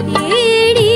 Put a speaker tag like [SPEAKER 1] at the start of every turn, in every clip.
[SPEAKER 1] தேடி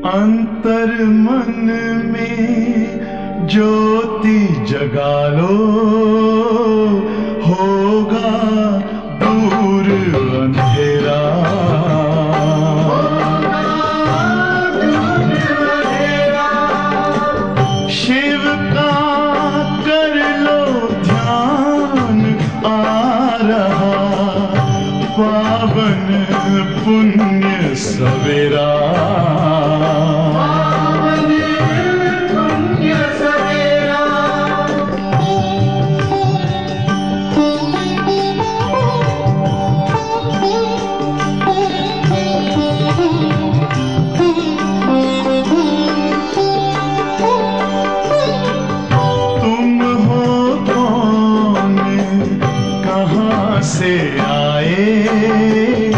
[SPEAKER 1] अंतर मन में ज्योति जगा लो, होगा दूर अंधेरा। शिव का कर लो ध्यान, आ रहा पावन पुण्य सवेरा। से आए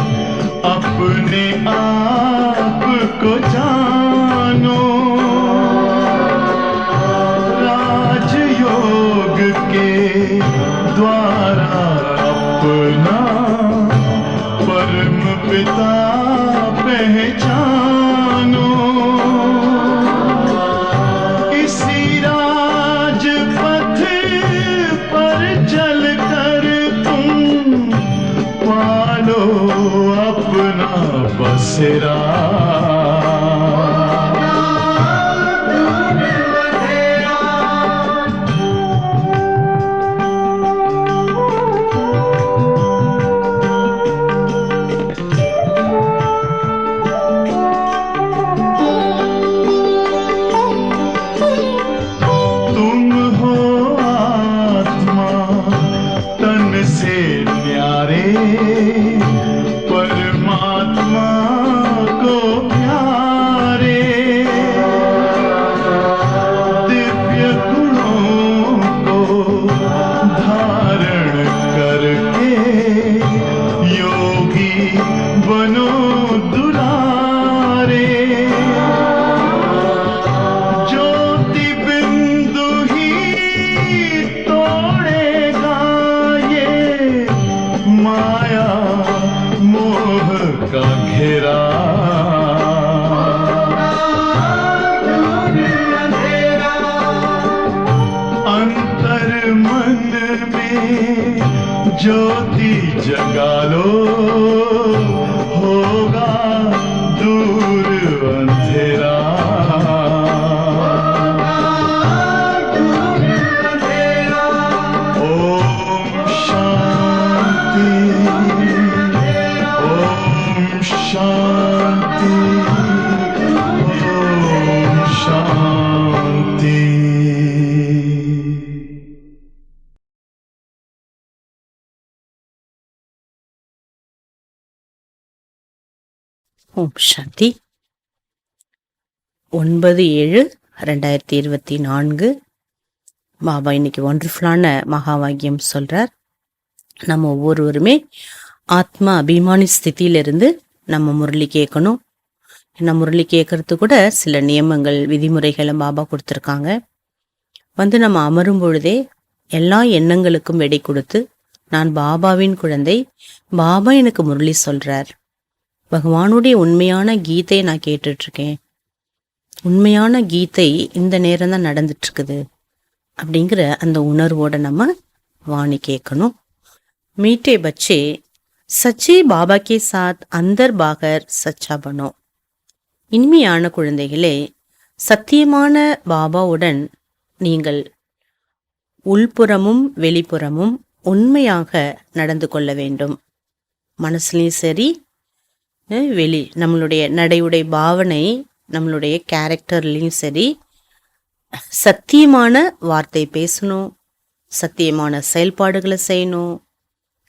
[SPEAKER 1] अपने आप को जानो, राजयोग के द्वारा अपना परम पिता पहचानो। इसी राजपथ पर चलकर पालो अपना बसेरा। तुम हो आत्मा तन से न्यारे, परमात्मा को प्यारे। दिव्य गुणों को धारण करके योगी बनो दुलारे। ज्योति बिंदु ही तोड़ेगा ये माया मोह का घेरा। अंतर मन में ज्योति जगा लो, होगा दूर अंधेरा। ओम शांति, ओम शांति, ओम शांति।
[SPEAKER 2] ஓம் சாந்தி. 9/7/2024 பாபா இன்னைக்கு ஒண்டர்ஃபுல்லான மகா வாக்கியம் சொல்றார். நம்ம ஒவ்வொருவருமே ஆத்மா அபிமானி ஸ்திதியிலிருந்து நம்ம முரளி கேட்கணும். நம்ம முரளி கேட்கறது கூட சில நியமங்கள் விதிமுறைகளை பாபா கொடுத்துருக்காங்க. நம்ம அமரும் பொழுதே எல்லா எண்ணங்களுக்கும் வெடை கொடுத்து, நான் பாபாவின் குழந்தை, பாபா எனக்கு முரளி சொல்றார், பகவானுடைய உண்மையான கீதை நான் கேட்டுட்டு இருக்கேன், உண்மையான கீதை இந்த நேரம் தான் நடந்துட்டு இருக்குது அப்படிங்கிற அந்த உணர்வோட நம்ம வாணி கேட்கணும். மீட்டே பச்சே சச்சே பாபா கே சாத் அந்தர் பாகர் சச்சா பனோ. இனிமையான குழந்தைகளே, சத்தியமான பாபாவுடன் நீங்கள் உள்புறமும் வெளிப்புறமும் உண்மையாக நடந்து கொள்ள வேண்டும். மனசுலையும் சரி, நம்மளுடைய நடையுடை பாவனை, நம்மளுடைய கேரக்டர்லையும் சரி, சத்தியமான வார்த்தை பேசணும், சத்தியமான செயல்பாடுகளை செய்யணும்.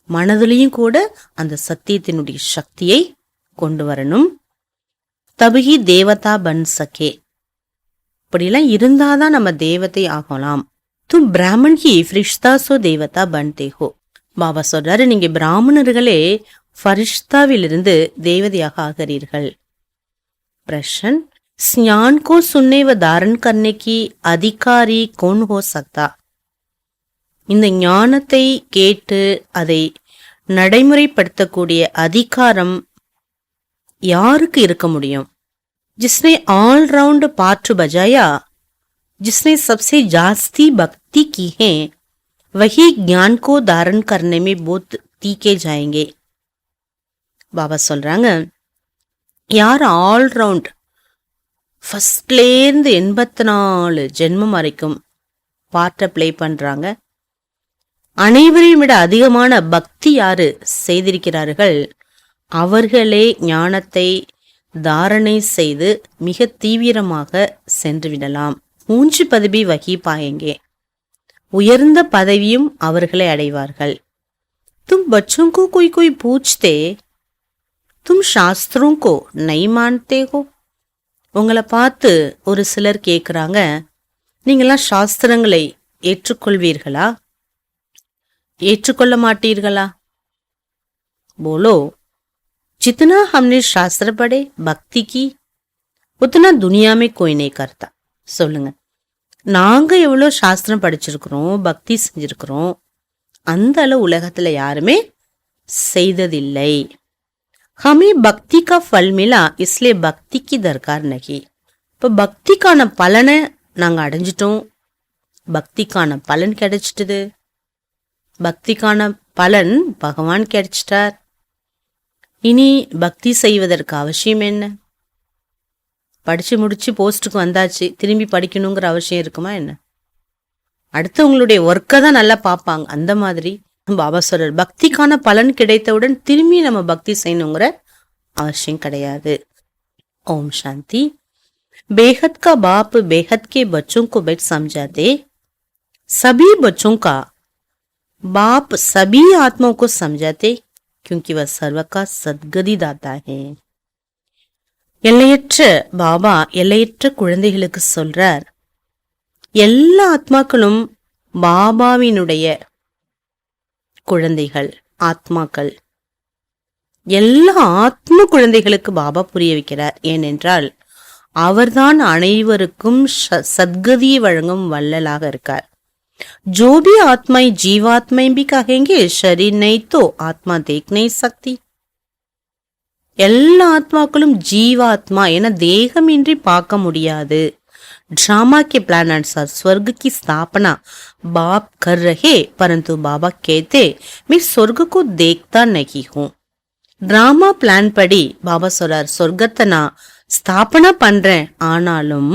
[SPEAKER 2] மனதிலையும் கூட அந்த சத்தியத்தினுடைய சக்தியை கொண்டு வரணும். தபுகி தேவதா பன் சகே. இப்படிலாம் இருந்தாதான் நம்ம தேவதை ஆகலாம். தும் பிராமன் ஹி ஃபிரிஷ்தாசோ தேவதா பன்தே ஹோ. பாபா சொல்றாரு, நீங்க பிராமணர்களே ஃபரிஷ்தாவிலிருந்து தேவதையாக ஆகிறீர்கள். பிரஷன், ஸ்ஞான் கோ சுன்னை வ தாரன் கர்னே கி அதிகாரி கோன் ஹோ சக்தா. இந்த ஞானத்தை கேட்டு அதை நடைமுறைப்படுத்தக்கூடிய அதிகாரம் யாருக்கு இருக்க முடியும்? जिसने ऑल राउंड पाठ बजाया, जिसने सबसे जास्ती भक्ति की है, वही ज्ञान को धारण करने में बहुत तीखे जाएंगे. பாபா சொல்றாங்க, யார் ஆல் ரவுண்ட் ஃபர்ஸ்ட்லேருந்து 84 ஜென்மம் வரைக்கும் பாட்டை பிளே பண்றாங்க, அனைவரையும் விட அதிகமான பக்தி யாரு செய்திருக்கிறார்கள், அவர்களே ஞானத்தை தாரணை செய்து மிக தீவிரமாக சென்று விடலாம். ஊஞ்சு பதவி வகி பாயங்கே. உயர்ந்த பதவியும் அவர்களை அடைவார்கள். தும் பச்சோं को कोई कोई पूछते, तुम शास्त्रों को नहीं मानते हो. உங்களை பார்த்து ஒரு சிலர் கேட்குறாங்க, நீங்களாம் சாஸ்திரங்களை ஏற்றுக்கொள்வீர்களா, ஏற்றுக்கொள்ள மாட்டீர்களா? போலோ, जितना हमने शास्त्र पढ़े भक्ति की, उतना दुनिया में कोई नहीं करता. சொல்லுங்க, நாங்க எவ்வளோ சாஸ்திரம் படிச்சிருக்கிறோம், பக்தி செஞ்சிருக்கிறோம், அந்த அளவு உலகத்துல யாருமே செய்ததில்லை. हमें भक्ति का फल मिला, इसलिए भक्ति की दरकार नहीं. இப்போ பக்திக்கான பலனை நாங்க அடைஞ்சிட்டோம், பக்திக்கான பலன் கிடைச்சிட்டது, பக்திக்கான பலன் பகவான் கிடைச்சிட்டார். இனி பக்தி செய்வதற்கு அவசியம் என்ன? படிச்சு முடிச்சு போஸ்டுக்கு வந்தாச்சு, திரும்பி படிக்கணுங்கிற அவசியம் இருக்குமா என்ன? அடுத்தவங்களுடைய ஒர்க்கை தான் நல்லா பார்ப்பாங்க. அந்த மாதிரி பாபா சொல்றார், பக்திக்கான பலன் கிடைத்தவுடன் திரும்பி நம்ம பக்தி செய்யணுங்கிற அவசியம் கிடையாது. ஓம் சாந்தி. बेहद का बाप बेहद के बच्चों को बैठ समझाते, सभी बच्चों का बाप सभी आत्माओं को समझाते, क्योंकि वह सर्व का सद्गति दाता है. எல்லையற்ற பாபா எல்லையற்ற குழந்தைகளுக்கு சொல்றார், எல்லா ஆத்மாக்களும் பாபாவினுடைய குழந்தைகள், ஆத்மாக்கள். எல்லா ஆத்ம குழந்தைகளுக்கு பாபா புரிய வைக்கிறார். ஏனென்றால் அவர்தான் அனைவருக்கும் சத்கதியை வழங்கும் வள்ளலாக இருக்கார். जो भी आत्माएं जीवात्माएं भी कहेंगे, शरीर नहीं तो आत्मा देख नहीं सकती. எல்லா ஆத்மாக்களும் ஜீவாத்மா என தேகமின்றி பார்க்க முடியாது. ड्रामा के प्लान अनुसार स्वर्ग की स्थापना बाप कर रहे, परंतु बाबा कहते मैं स्वर्ग को देखता नहीं हूँ. டிராமா பிளான் படி பாபா சொல்றார், சொர்க்கத்தை நான் ஸ்தாபனா பண்றேன், ஆனாலும்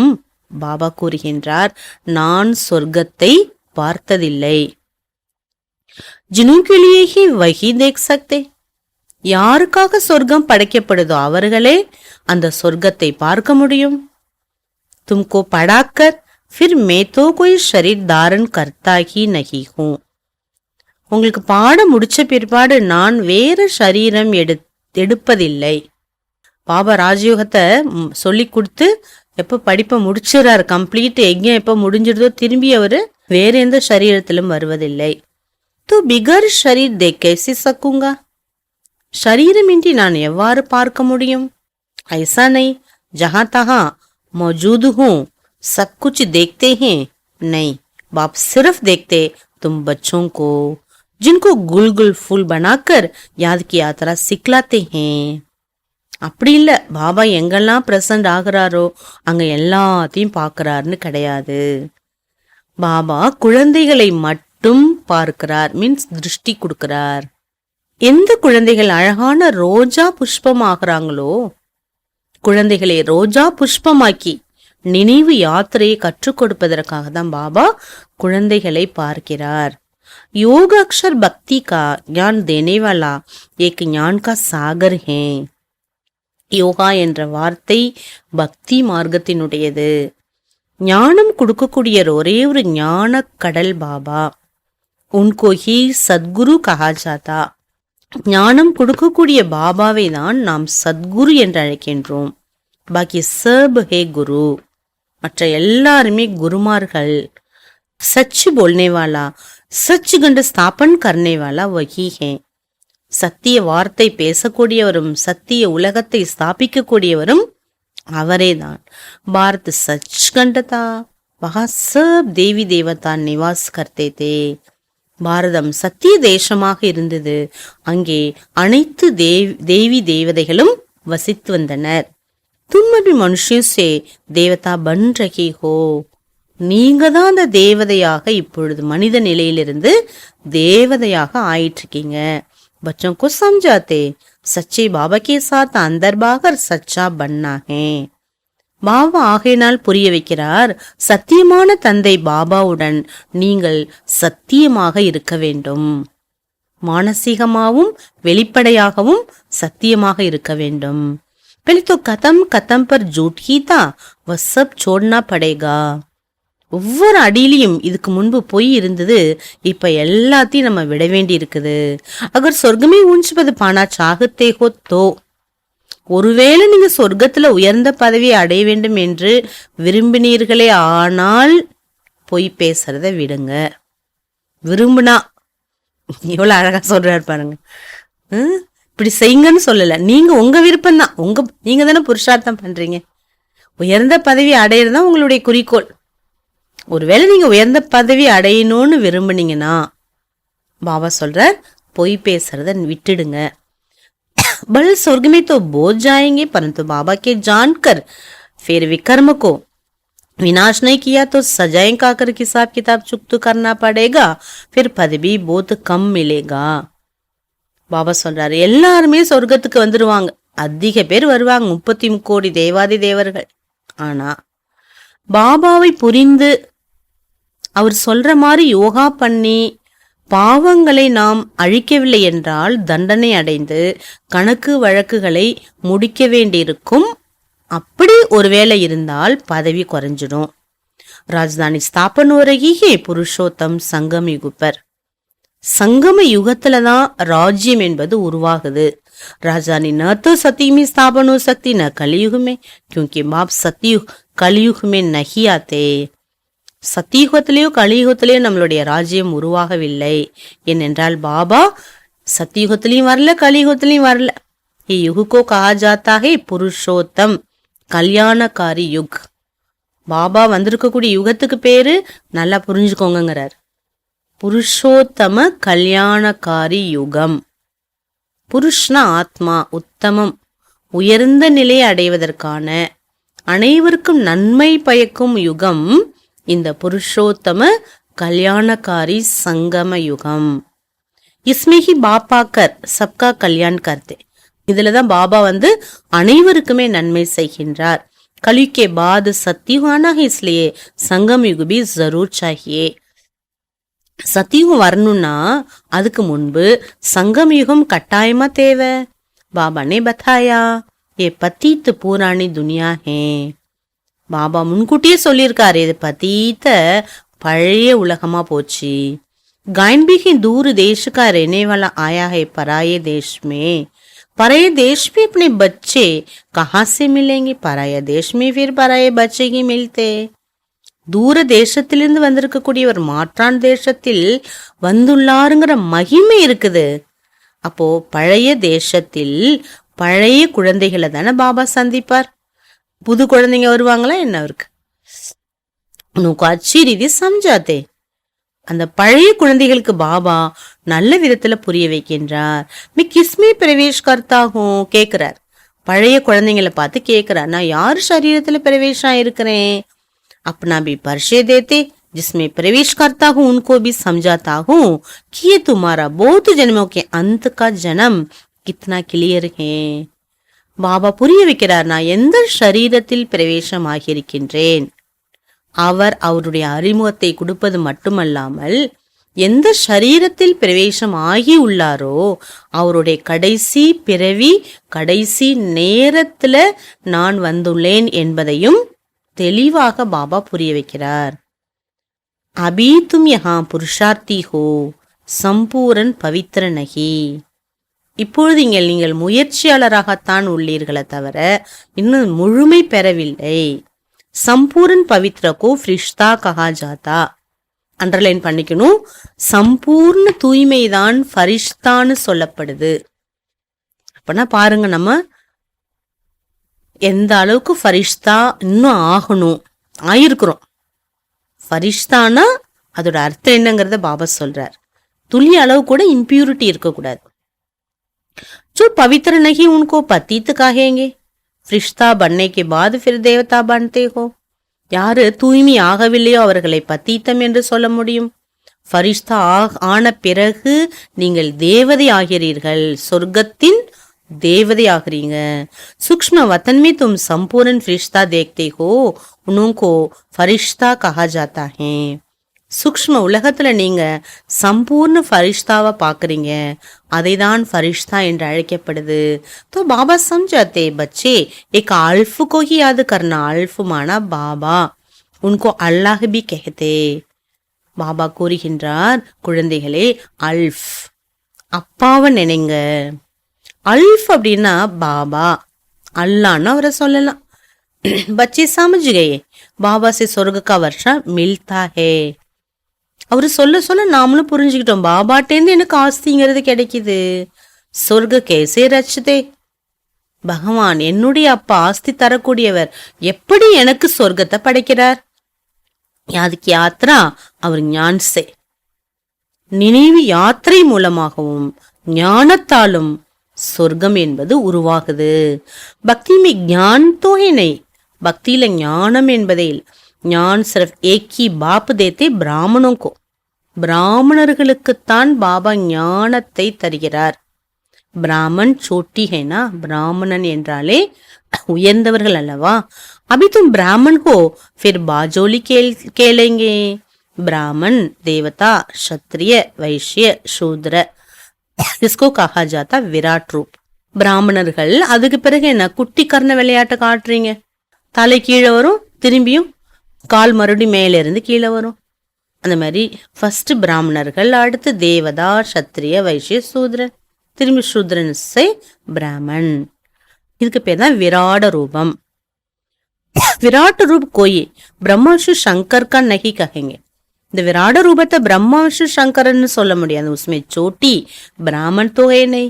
[SPEAKER 2] பாபா கூறுகின்றார், நான் சொர்க்கத்தை பார்த்ததில்லை. जिनों के लिए ही वही देख सकते. யாருக்காக சொர்க்கம் படைக்கப்படுதோ அவர்களே அந்த சொர்க்கத்தை பார்க்க முடியும். तुमको पढ़ाकर फिर मैं तो कोई शरीर धारण करता ही नहीं हूँ. உங்களுக்கு பாடம் முடிச்ச பிற்பாடு நான் வேறு சரீரம் எடுப்பதில்லை. பாபா ராஜயோகத்தை சொல்லி கொடுத்து எப்ப படிப்பை முடிச்சிடறாரு, கம்ப்ளீட் எங்க எப்ப முடிஞ்சிடுதோ திரும்பி அவரு வேற எந்த சரீரத்திலும் வருவதில்லை. தூ பிகர் ஷரீர் தேக் கைசி சக்குங்கா, ஷரீரமின்றி நான் எவ்வாறு பார்க்க முடியும்? ஐசா நை, ஜஹா தஹா मौजूद हूं, सब कुछ देखते हैं. नहीं, बाप सिर्फ देखते तुम बच्चों को, जिनको गुल गुल फूल बनाकर याद की यात्रा सिखलाते हैं. அப்படி இல்ல, பாபா எங்கெல்லாம் பிரசன்ட் ஆகிறாரோ அங்க எல்லாத்தையும் பார்க்கிறாருன்னு கிடையாது. பாபா குழந்தைகளை மட்டும் பார்க்கிறார், மீன்ஸ் திருஷ்டி கொடுக்கிறார். எந்த குழந்தைகள் அழகான ரோஜா புஷ்பம் ஆகிறாங்களோ, குழந்தைகளை ரோஜா புஷ்பமாக்கி நினைவு யாத்திரையை கற்றுக் கொடுப்பதற்காக தான் பாபா குழந்தைகளை பார்க்கிறார். योग अक्षर भक्ति का ज्ञान देने वाला एक ज्ञान का सागर है. யோகா என்ற வார்த்தை பக்தி மார்க்கத்தினுடையது. ஞானம் கொடுக்கக்கூடிய ஒரே ஒரு ஞான கடல் பாபா. உன்கோ ஹி சத்குரு கஹா ஜாதா. ஞானம் கொடுக்கக்கூடிய பாபாவை தான் நாம் சத்குரு என்று அழைக்கின்றோம். பாக்கி சப் ஹே குரு, மற்ற எல்லாருமே குருமார்கள். சச் போல்னே வாலா, சச் கண்டு ஸ்தாபன் கர்னே வாலா வஹி ஹே. சத்திய வார்த்தை பேசக்கூடியவரும் சத்திய உலகத்தை ஸ்தாபிக்கக்கூடியவரும் அவரே தான். பாரத் சச் கண்டதா, வஹா சப் தேவி தேவதா நிவாஸ் கர்த்தே தே. பாரதம் சத்திய தேசமாக இருந்தது, அங்கே அனைத்து தேவி தேவதைகளும் வசித்து வந்தனர். தும்மபி மனுஷன் சே தேவதா பன் ரஹி ஹோ. நீங்க தான் அந்த தேவதையாக இப்பொழுது மனித நிலையிலிருந்து தேவதையாக ஆயிட்டு இருக்கீங்க. बच्चों को समझाते सच्चे बाबा के साथ अंदर बाहर सच्चा बनना है. பாபா ஆகையினால் புரிய வைக்கிறார், சத்தியமான தந்தை பாபாவுடன் நீங்கள் சத்தியமாக இருக்க வேண்டும். மானசீகமாகவும் வெளிப்படையாகவும் சத்தியமாக இருக்க வேண்டும். पहले तो कदम कदम पर झूठ ही था, वह सब छोड़ना पड़ेगा. ஒவ்வொரு அடியிலையும் இதுக்கு முன்பு பொய் இருந்தது, இப்ப எல்லாத்தையும் நம்ம விட வேண்டி இருக்குது. அகர் சொர்க்கமே ஊஞ்சுவது பானா சாகத்தே ஹோ தோ. ஒருவேளை நீங்க சொர்க்கத்துல உயர்ந்த பதவியை அடைய வேண்டும் என்று விரும்பினீர்களே ஆனால் பொய் பேசுறத விடுங்க. விரும்புனா, எவ்வளவு அழகா சொல்றாரு பாருங்க. இப்படி செய்யுங்கன்னு சொல்லல, நீங்க உங்க விருப்பம் தான், நீங்க தானே புருஷார்த்தம் பண்றீங்க. உயர்ந்த பதவி அடையிறதுதான் உங்களுடைய குறிக்கோள். ஒருவேளை நீங்க உயர்ந்த பதவி அடையணும்னு விரும்புனீங்கன்னா பாபா சொல்றார், பொய் பேசுறத விட்டுடுங்க. बल स्वर्ग में तो बोझ जाएंगे, परंतु बाबा के जानकर फिर विकर्म को विनाश नहीं किया तो सजाएं खाकर हिसाब किताब चुकता करना पड़ेगा, फिर पद भी बहुत कम मिलेगा. பாபா சொல்றாரு, எல்லாருமே சொர்க்கத்துக்கு வந்துருவாங்க, அதிக பேர் வருவாங்க, 30 கோடி தேவாதி தேவர்கள். ஆனா பாபாவை புரிந்து அவர் சொல்ற மாதிரி யோகா பண்ணி பாவங்களை நாம் அழிக்கவில்லை என்றால் தண்டனை அடைந்து கணக்கு வழக்குகளை முடிக்க வேண்டியிருக்கும். அப்படி ஒருவேளை இருந்தால் பதவி குறைஞ்சிடும். ராஜதானி ஸ்தாபன் உரகியே புருஷோத்தம் சங்கம் யுகுப்பர். சங்கம யுகத்துலதான் ராஜ்யம் என்பது உருவாகுது. ராஜதானி ந தோ சத்தியுமே ஸ்தாபனோ சக்தி ந கலியுகமே, கியூங்கி பாப் சத்தியுக் கலியுகமே நஹி ஆத்தே. சத்தியுகத்திலேயோ கலியுகத்திலேயோ நம்மளுடைய ராஜ்யம் உருவாகவில்லை. ஏனென்றால் பாபா சத்தியுகத்திலையும் வரல, கலியுகத்திலையும் வரல. யுகோ கஹா ஜாத்தா ஹை புருஷோத்தம் கல்யாணக்காரி யுக். பாபா வந்திருக்கக்கூடிய யுகத்துக்கு பேரு நல்லா புரிஞ்சுக்கோங்கிறார், புருஷோத்தம கல்யாணக்காரி யுகம். புருஷ்னா ஆத்மா, உத்தமம், உயர்ந்த நிலையை அடைவதற்கான அனைவருக்கும் நன்மை பயக்கும் யுகம் இந்த புருஷோத்தம கல்யாணக்காரி சங்கம யுகம். இஸ்மேஹி பாப்பாக்கர் சப்கா கல்யாண் கர்த்தே. இதுலதான் பாபா வந்து அனைவருக்குமே நன்மை செய்கின்றார். கலியுகே பாத் சத்தியுகானா இஸ்லியே சங்கம் யுக் பி ஜரூர் சாஹியே. சத்தியுகம் வரணும்னா அதுக்கு முன்பு சங்கம் யுகம் கட்டாயமா தேவை. பாபா நே பத்தாயா ஏ பத்தீத் பூராணி துனியா ஹே. பாபா முன்கூட்டியே சொல்லியிருக்காரு, இது பத்தீத்த பழைய உலகமா போச்சு. गायन भी ही दूर देश का रहने वाला आया है पराये देश में, पराये देश में अपने बच्चे कहाँ से मिलेंगे? पराया देश में फिर पराये बच्चे ही मिलते. தூர தேசத்திலிருந்து வந்திருக்கக்கூடியவர் மாற்றான் தேசத்தில் வந்துள்ளாருங்கிற மகிமை இருக்குது. அப்போ பழைய தேசத்தில் பழைய குழந்தைகளை தானே பாபா சந்திப்பார். புது குழந்தைங்க வருவாங்களா என்ன அவருக்கு? உனக்கு அச்சி ரீதி சம்ஜாத்தே. அந்த பழைய குழந்தைகளுக்கு பாபா நல்ல விதத்துல புரிய வைக்கின்றார். மீ கிஸ்மே பிரவேஷ் கர்த்தாகும் கேக்குறார். பழைய குழந்தைங்களை பார்த்து கேக்குறார், நான் யார் சரீரத்துல பிரவேசம் இருக்கிறேன்? अपना भी परिचय देते, जिसमें प्रवेश करता हूँ उनको भी समझाता हूँ कि ये तुम्हारा बहुत जन्मों के अंत का जन्म कितना क्लियर है. பாபா புரிய வைக்கிறார், நான் எந்த ஷரீரத்தில் பிரவேசம் ஆகியிருக்கின்றேன். அவர் அவருடைய அறிமுகத்தை கொடுப்பது மட்டுமல்லாமல் எந்த ஷரீரத்தில் பிரவேசம் ஆகி உள்ளாரோ அவருடைய கடைசி பிறவி கடைசி நேரத்துல நான் வந்துள்ளேன் என்பதையும் தெளிவாக பாபா புரிய வைக்கிறார். அபி தும் யஹா புருஷார்த்தி ஹோ சம்பூரன் பவித்ர நகி. இப்பொழுது நீங்கள் முயற்சியாளராகத்தான் உள்ளீர்களே தவிர இன்னும் முழுமை பெறவில்லை. சம்பூரன் பவித்ரகோ ஃப்ரிஷ்தா கஹா ஜாதா. அண்டர்லைன் பண்ணிக்கணும், சம்பூர்ண தூய்மைதான் ஃபரிஷ்தான்னு சொல்லப்படுது. அப்பனா பாருங்க, நம்ம எந்த அளவுக்கு ஃபரிஷ்தா இன்னும் ஆயிருக்கிறோம். ஃபரிஷ்தானா அதோட அர்த்தம் என்னங்கிறத பாபா சொல்றார். துளி அளவு கூட இம்பியூரிட்டி இருக்கக்கூடாது. जो पवित्र नहीं उनको पतित कहेंगे, फरिश्ता बनने के बाद फिर देवता बनते हो. யாரு தூய்மை ஆகவில்லையோ அவர்களை பத்தீத்தம் என்று சொல்ல முடியும். ஃபரிஷ்தா ஆன பிறகு நீங்கள் தேவதை ஆகிறீர்கள், சொர்க்கத்தின் தேவதை ஆகிறீங்க. सूक्ष्म वतन में तुम संपूर्ण फरिश्ता देखते हो, उनको फरिश्ता कहा जाता है. சூக்ஷ்ம உலகத்துல நீங்க சம்பூர்ண ஃபரிஷ்தாவை பாக்குறீங்க, அதை தான் ஃபரிஷ்தா என்று அழைக்கப்படுது. तो बाबा समझाते बच्चे एक अल्फ को ही याद करना. अल्फ माना बाबा, उनको अल्लाह भी कहते. பாபா கூறுகின்றார், குழந்தைகளே அல்ஃப் அப்பாவை நினைங்க. அல்ஃப் அப்படின்னா பாபா, அல்லான்னு அவரை சொல்லலாம். बच्चे समझ गए, बाबा से स्वर्ग का वर्षा मिलता है. அவரு சொல்ல சொல்ல நாமளும் புரிஞ்சுக்கிட்டோம், பாபாட்டேந்து எனக்கு ஆஸ்திங்கிறது கிடைக்குது. சொர்க்க கேசே ரச்சதே, பகவான் என்னுடைய அப்பா ஆஸ்தி தரக்கூடியவர், எப்படி எனக்கு சொர்க்கத்தை படைக்கிறார்? அதுக்கு யாத்ரா அவர் ஞான்சே, நினைவு யாத்திரை மூலமாகவும் ஞானத்தாலும் சொர்க்கம் என்பது உருவாகுது. பக்தி மே ஞான் தோஹே நை, பக்தியில ஞானம் என்பதில் ஞான் சிர்ஃப் ஏக் ஹி பாப் தேத்தே பிராமணோं को, பிராமணர்களுக்குத்தான் பாபா ஞானத்தை தருகிறார். பிராமன் சோட்டி ஹேனா, பிராமணன் என்றாலே உயர்ந்தவர்கள் அல்லவா. அபி தும் பிராமன் ஹோ ஃபிர் பாஜோலி கேளேங்கே. பிராமன் தேவதா, சத்திரிய, வைஷ்ய, சூத்ர, इसको कहा जाता विराट रूप. பிராமணர்கள் அதுக்கு பிறகு என்ன குட்டி கர்ண விளையாட்டை காட்டுறீங்க. தலை கீழே வரும், திரும்பியும் கால் மறுபடியும் மேல இருந்து கீழே வரும். அந்த மாதிரி ஃபர்ஸ்ட் பிராமணர்கள், அடுத்து தேவதா, சத்திரிய, வைஷ்ய, சூத்ரன், திரும்பி சூத்ரன் சே பிராமன். இதுக்கு பேர் தான் விராட ரூபம். விராட் ரூப் கோயி பிரம்மவிஷ்ணு சங்கர் கா நஹி கஹேங்கே. இந்த விராட ரூபத்தை பிரம்மா விஷ்ணு சங்கரன்னு சொல்ல முடியாது. உஸ்மே சோட்டி பிராமன் தோஹே நை,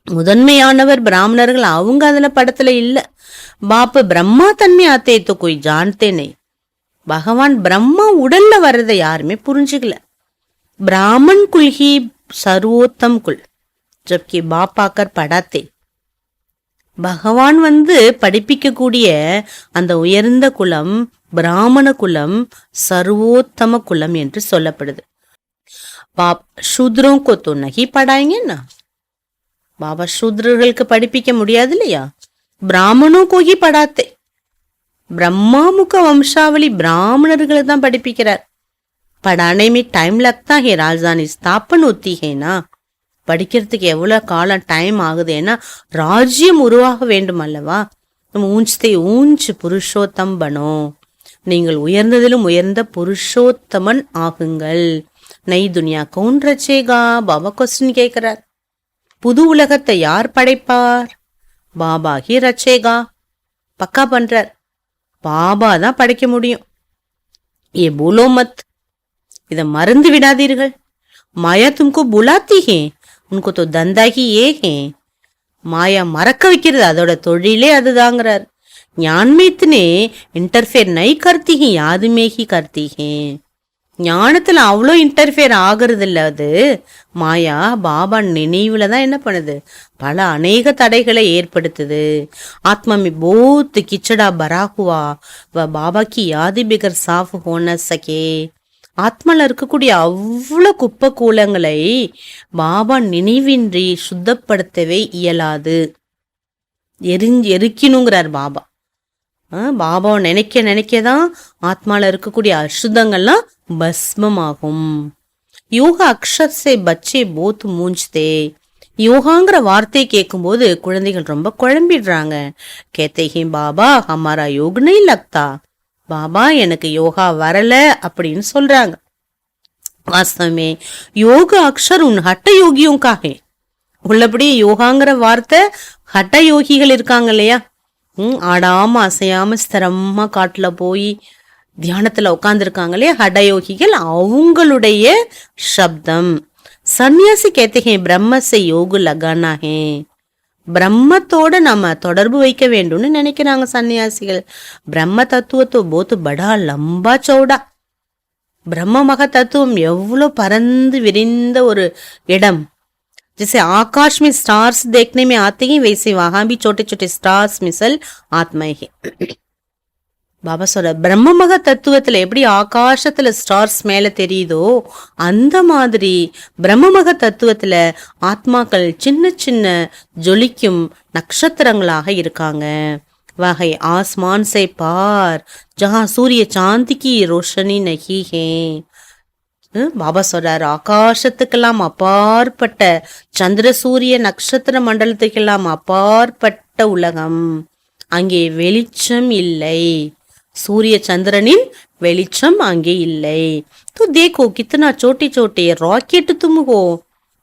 [SPEAKER 2] முதன்மையானவர் பிராமணர்கள் அவங்க அதுல படத்துல இல்ல. பாப்ப பிரம்மா தன்மை ஆத்தே தோ கோய் ஜான்தே நை. பகவான் பிரம்மா உடல்ல வர்றதை யாருமே புரிஞ்சுக்கல. பிராமன் குல் ஹி சர்வோத்தம் குல், ஜப்கி பாப்பாக்கர் படாத்தே. பகவான் படிப்பிக்க கூடிய அந்த உயர்ந்த குலம் பிராமண குலம் சர்வோத்தம குலம் என்று சொல்லப்படுது. சூத்ரோं को तो नहीं पढ़ाएंगे ना, பாபா சூத்ரர்களுக்கு படிப்பிக்க முடியாது இல்லையா. பிராமணோं को ही पढ़ाते. ब्रह्मा मुख वंशावली ब्राह्मणर्களை தான் படிப்பிக்கிறார். पढ़ाने में टाइम लगता है, राजधानी स्थापन होती है ना. படிக்கிறதுக்கு எவ்வளவு காலம் டைம் ஆகுது, ஏன்னா ராஜ்யம் உருவாக வேண்டும் அல்லவா. ஊஞ்சத்தை ஊஞ்சு புருஷோத்தம் பனோ, நீங்கள் உயர்ந்ததிலும் உயர்ந்த புருஷோத்தமன் ஆகுங்கள். நை துனியா கவுன் ரச்சேகா, பாபா கொஸ்டின் கேட்கிறார். புது உலகத்தை யார் படைப்பார்? பாபா ஹி ரச்சேகா. பக்கா பண்றார், பாபா தான் படைக்க முடியும். ஏ பூலோ மத், இத மறந்து விடாதீர்கள். மாயா தும்கோ புலாத்தி ஹே, உனக்கு தோ தந்தா ஹி ஏ ஹே. மாயா மறக்க வைக்கிறது, அதோட தொழிலே அதுதாங்கிறார். ஞான் में इतने इंटरफेयर नहीं करती है, याद में ही करती है. ஞானத்துல அவ்வளோ இன்டர்ஃபியர் ஆகுறது இல்ல அது. மாயா பாபா நினைவுல தான் என்ன பண்ணுது, பல அநேக தடைகளை ஏற்படுத்துது. ஆத்மா में बहुत किचड़ा भरा हुआ वह बाबा की याद बिगर साफ हो न सके. ஆத்மால இருக்கக்கூடிய அவ்வளவு குப்பை கூலங்களை பாபா நினைவின்றி சுத்தப்படுத்தவே இயலாது. எரிக்கணுங்கிறார் பாபா. பாபாவை நினைக்க நினைக்கதான் ஆத்மால இருக்கக்கூடிய அசுத்தங்கள்லாம் பஸ்மமாகும். யோகா அக்ஷர் சே பச்சே போத் மூஞ்சுதே. யோகாங்கிற வார்த்தையை கேட்கும்போது குழந்தைகள் ரொம்ப குழம்பிடுறாங்க. கேத்தேஹி பாபா ஹமாரா யோக நஹீ லக்தா. பாபா எனக்கு யோகா வரல அப்படின்னு சொல்றாங்க. வாஸ்தவமே யோக அக்ஷர் உன் ஹட்ட யோகியும் காஹே. உள்ளபடி யோகாங்கிற வார்த்தை ஹட்ட யோகிகள் இருக்காங்க இல்லையா, ஆடாம அசையாம ஸ்திரமா காட்டுல போய் தியானத்துல உட்கார்ந்துருக்காங்க இல்லையா, ஹடயோகிகள், அவங்களுடைய சப்தம். சன்னியாசி கேத்தே பிரம்ம சே யோகு லகானா ஹே. பிரம்மத்தோட நம்ம தொடர்பு வைக்க வேண்டும்னு நினைக்கிறாங்க சன்னியாசிகள். பிரம்ம தத்துவத்தோ போத்து படா லம்பா சௌடா. பிரம்ம மக தத்துவம் எவ்வளவு பறந்து விரிந்த ஒரு இடம். जैसे आकाश में स्टार्स देखने में आते हैं वैसे वहां भी छोटे छोटे स्टार्स मिसल आत्मा है. பாபா சொல்ற பிரம்மமக தத்துவத்துல எப்படி ஆகாசத்துல ஸ்டார்ஸ் மேல தெரியுதோ அந்த மாதிரி பிரம்மமக தத்துவத்துல ஆத்மாக்கள் சின்ன சின்ன ஜொலிக்கும் நட்சத்திரங்களாக இருக்காங்க. வகை ஆஸ்மான் சே பார் ஜஹா சூரிய சாந்திக்கு ரோஷனி நஹி ஹே. பாபா சொல்றாரு ஆகாசத்துக்கெல்லாம் அப்பாற்பட்ட சந்திர சூரிய நட்சத்திர மண்டலத்துக்கெல்லாம் அப்பாற்பட்ட உலகம், அங்கே வெளிச்சம் இல்லை. சூரிய சந்திரனின் வெளிச்சம் அங்கே இல்லை. தோ தேக்கோ கித்தனா சோட்டி சோட்டி ராக்கெட் தும்முகோ.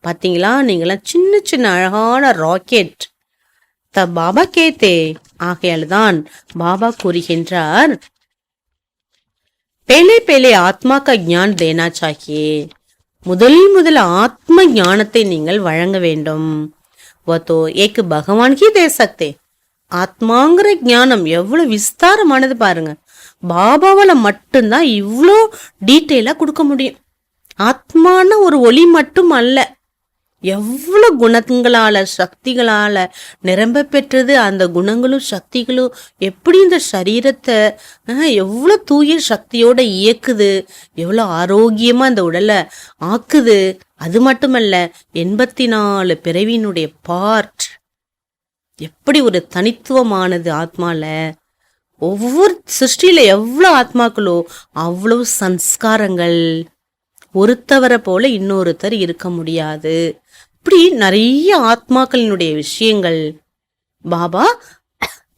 [SPEAKER 2] பாத்தீங்களா நீங்களாம் சின்ன சின்ன அழகான ராக்கெட். த பாபா கேத்தே. ஆகையால் தான் பாபா கூறுகின்றார், पहले पहले आत्मा का ज्ञान देना चाहिए. முதல் ஆத்ம ஞானத்தை நீங்கள் வழங்க வேண்டும். वो तो एक भगवान ही दे सकते. ஆத்மாங்கிற ஞானம் எவ்வளவு விஸ்தாரமானது பாருங்க. பாபாவால மட்டும்தான் இவ்வளோ டீட்டெயிலா கொடுக்க முடியும். ஆத்மான ஒரு ஒளி மட்டும் அல்ல, எவ்வளவு குணங்களால சக்திகளால நிரம்ப பெற்றது. அந்த குணங்களும் சக்திகளும் எப்படி இந்த சரீரத்தை எவ்வளவு தூய சக்தியோட இயக்குது, எவ்வளவு ஆரோக்கியமா அந்த உடலை ஆக்குது. அது மட்டுமல்ல 84 பிறவியினுடைய பார்ட் எப்படி ஒரு தனித்துவமானது ஆத்மால. ஒவ்வொரு சிருஷ்டியில எவ்வளவு ஆத்மாக்களோ அவ்வளவு சன்ஸ்காரங்கள். ஒருத்தவரை போல இன்னொருத்தர் இருக்க முடியாது. இப்படி நிறைய ஆத்மாக்களினுடைய விஷயங்கள் பாபா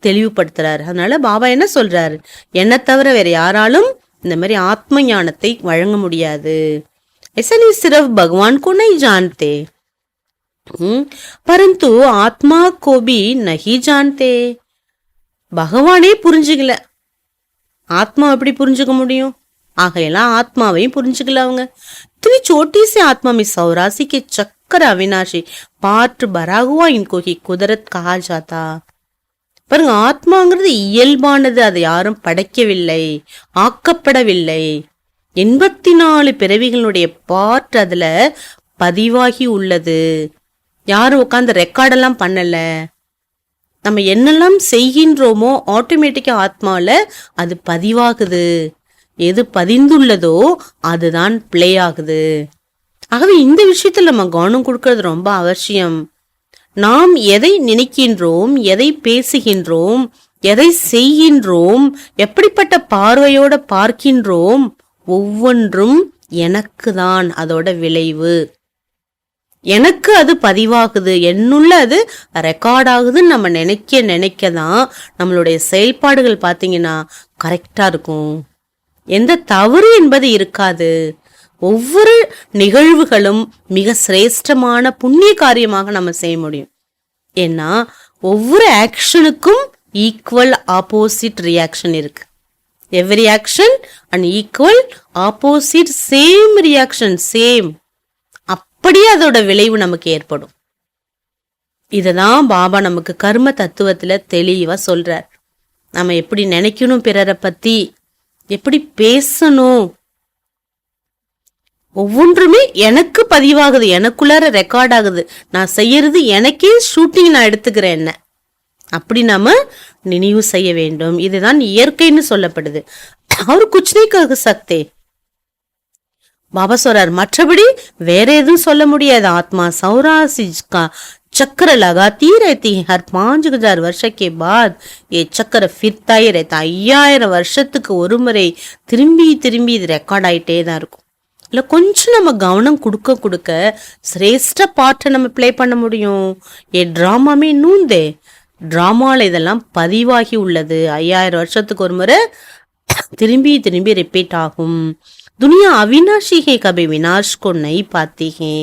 [SPEAKER 2] தெளிவுபடுத்துறாரு. அதனால பாபா என்ன சொல்றாரு, என்ன தவிர வேற யாராலும் இந்த மாதிரி ஆத்ம ஞானத்தை வழங்க முடியாது. ऐसा नहीं सिर्फ भगवान को नहीं जानते परंतु आत्मा को भी नहीं जानते. பகவானே புரிஞ்சுக்கல, ஆத்மா எப்படி புரிஞ்சுக்க முடியும்? ஆகையெல்லாம் ஆத்மாவையும் புரிஞ்சுக்கல அவங்க. इतनी छोटी सी आत्मा में 84 के चक्कर अविनाशी पार्ट भरा हुआ इनको ही कुदरत कहा जाता. பாருங்க, ஆத்மாங்கிறது இயல்பானது. அதை யாரும் படைக்கவில்லை, ஆக்கப்படவில்லை. 84 பிறவிகளுடைய பார்ட் அதுல பதிவாகி உள்ளது. யாரும் உட்கார்ந்து ரெக்கார்டெல்லாம் பண்ணல. நம்ம என்னெல்லாம் செய்கின்றோமோ ஆட்டோமேட்டிக்கா ஆத்மால அது பதிவாகுது. எது பதிந்துள்ளதோ அதுதான் பிளே ஆகுது. ஆகவே இந்த விஷயத்துல நம்ம கவனம் கொடுக்கறது ரொம்ப அவசியம். நாம் எதை நினைக்கின்றோம், எதை பேசுகின்றோம், எதை செய்கின்றோம், எப்படிப்பட்ட பார்வையோட பார்க்கின்றோம், ஒவ்வொன்றும் எனக்கு தான் அதோட விளைவு. எனக்கு அது பதிவாகுது, என்னுள்ள அது ரெக்கார்ட் ஆகுதுன்னு நம்ம நினைக்கதான் நம்மளுடைய செயல்பாடுகள் பார்த்தீங்கன்னா கரெக்டா இருக்கும். எந்த தவறு என்பது இருக்காது. ஒவ்வொரு நிகழ்வுகளும் மிக சிரேஷ்டமான புண்ணிய காரியமாக நம்ம செய்ய முடியும். ஏன்னா ஒவ்வொரு ஆக்ஷனுக்கும் ஈக்குவல் ஆப்போசிட் ரியாக்ஷன் இருக்கு. Every action and equal opposite same reaction, same. அப்படியே அதோட விளைவு நமக்கு ஏற்படும். இததான் பாபா நமக்கு கர்ம தத்துவத்துல தெளிவா சொல்றார். நம்ம எப்படி நினைக்கணும், பிறரை பத்தி எப்படி பேசணும், ஒவ்வொன்றுமே எனக்கு பதிவாகுது, எனக்குள்ளார ரெக்கார்ட் ஆகுது. நான் செய்யறது எனக்கே ஷூட்டிங் நான் எடுத்துக்கிறேன். என்ன அப்படி நாம நினைவு செய்ய வேண்டும். இதுதான் இயற்கைன்னு சொல்லப்படுது. அவரு குச்னைக்காக சக்தே பாபா சொல்றார். மற்றபடி வேற எதுவும் சொல்ல முடியாது. ஆத்மா சௌராசி चक्र लगाती रहती है. हर 5000 वर्ष के बाद ये चक्र फिरता ही रहता. 5000 வருஷத்துக்கு ஒரு முறை திரும்பி திரும்பி இது ரெக்கார்ட் ஆயிட்டே தான் இருக்கும். இல்ல கொஞ்சம் நம்ம கவனம் கொடுக்க கொடுக்க சிரேஷ்ட பாட்டை நம்ம பிளே பண்ண முடியும். ஏ டிராமாமே நூந்தே, டிராமால இதெல்லாம் பதிவாகி உள்ளது. 5000 வருஷத்துக்கு ஒரு முறை திரும்பி திரும்பி ரிப்பீட் ஆகும். துனியா அவினாஷி ஹே, கபி வினாஷ் கோ நை பாத்தி ஹே.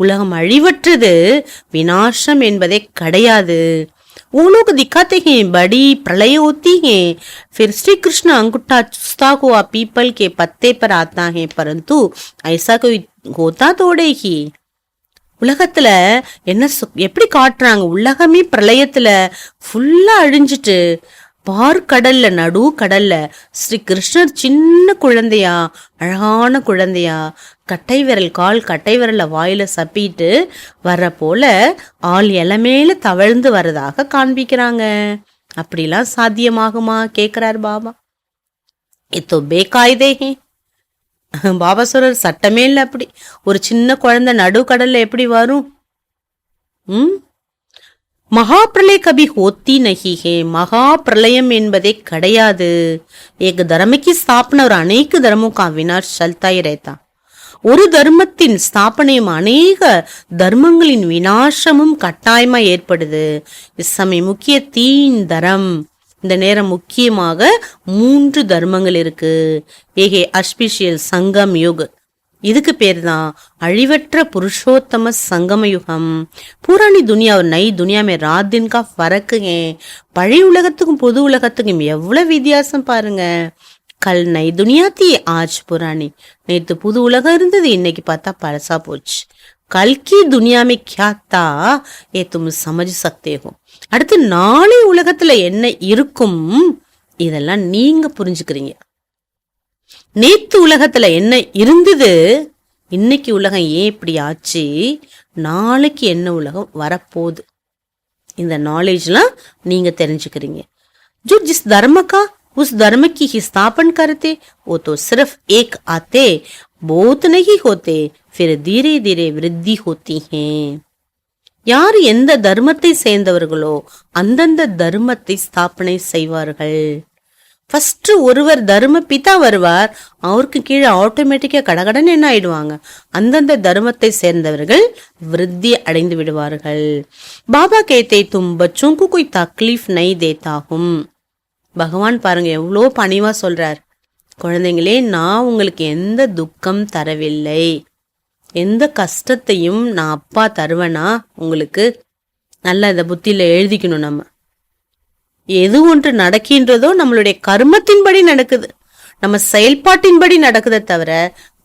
[SPEAKER 2] உலகம் அழிவற்றது, வினாசம் என்பதே கிடையாது. वो लोग दिखाते हैं बड़ी प्रलय होती है, फिर श्री कृष्ण अंगूठा चुस्ता हुआ पीपल के पत्ते पर आता है, परंतु ऐसा कोई होता थोड़े ही. உலகத்துல என்ன எப்படி காட்டுறாங்க, உலகமே பிரளயத்துல ஃபுல்லா அழிஞ்சிட்டு பார்க்கடல்ல நடு கடல்ல ஸ்ரீ கிருஷ்ணர் சின்ன குழந்தையா, அழகான குழந்தையா, கட்டை விரல் கால் கட்டை விரல வாயில சப்பிட்டு வர்ற போல ஆள் இளமேல தவழ்ந்து வர்றதாக காண்பிக்கிறாங்க. அப்படிலாம் சாத்தியமாகுமா கேக்குறாரு பாபா. இத்தோ பேகாயுதே. பாபா சொல்றார், சட்டமே இல்லை. அப்படி ஒரு சின்ன குழந்தை நடு கடல்ல எப்படி வரும்? மகாபிரளய கபி ஹோத்தி நஹி ஹே. மகா பிரளயம் என்பதே கிடையாது. ஏக தர்மக்கு ஸ்தாபனை ஒரு அநேக தர்மம் கா வினாஷ் சல்தா ஹி ரஹதா. ஒரு தர்மத்தின் ஸ்தாபனையும் அநேக தர்மங்களின் வினாசமும் கட்டாயமா ஏற்படுது. இச்சமயம் முக்கிய தீன் தரம். இந்த நேரம் முக்கியமாக 3 தர்மங்கள் இருக்கு. ஏகே அஸ்பிஷியல் சங்கம் யுக். இதுக்கு பேர் தான் அழிவற்ற புருஷோத்தம சங்கம யுகம். புராணி துனியா ஒரு நை துனியா மே ராத் தின் கா ஃபரக் ஹே. பழைய உலகத்துக்கும் புது உலகத்துக்கும் எவ்வளவு வித்தியாசம் பாருங்க. கல் நை துனியா தீ, ஆஜ் புராணி. நேத்து புது உலகம் இருந்தது, இன்னைக்கு பார்த்தா பழசா போச்சு. கல்கி துனியாமே கியாத்தா ஏ தும் சமஜ் சக்தே ஹோ. அடுத்து நாளை உலகத்துல என்ன இருக்கும், இதெல்லாம் நீங்க புரிஞ்சுக்கிறீங்க. நேத்து உலகத்துல என்ன இருந்தது, இன்னைக்கு உலகம் ஏன் இப்படி ஆச்சு, நாளைக்கு என்ன உலகம் வரப்போகுது, இந்த நாலேஜ்லாம் நீங்க தெரிஞ்சுக்கிறீங்க. जो जिस धर्म का उस धर्म की ही स्थापन करते, वो तो सिर्फ एक आते, बहुत नहीं होते, फिर धीरे धीरे वृद्धि होती है. யார் எந்த தர்மத்தை சேர்ந்தவர்களோ அந்தந்த தர்மத்தை ஸ்தாபனை செய்வார்கள். ஃபர்ஸ்ட் ஒருவர் தர்ம பிதா வருவார், அவருக்கு கீழே ஆட்டோமேட்டிக்கா கடகடன் என்ன ஆயிடுவாங்க, அந்தந்த தர்மத்தை சேர்ந்தவர்கள் விருத்தி அடைந்து விடுவார்கள். பாபா கேத்தே தும் பச்சோं को कोई तकलीफ नहीं देता हूं. பகவான் பாருங்க எவ்வளோ பணிவா சொல்றார். குழந்தைங்களே, நான் உங்களுக்கு எந்த துக்கம் தரவில்லை, எந்த கஷ்டத்தையும் நான் அப்பா தருவேனா உங்களுக்கு. நல்ல இதை புத்தியில எழுதிக்கணும். நம்ம எது ஒன்று நடக்கின்றதோ நம்மளுடைய கர்மத்தின்படி நடக்குது, நம்ம செயல்பாட்டின்படி நடக்குதே தவிர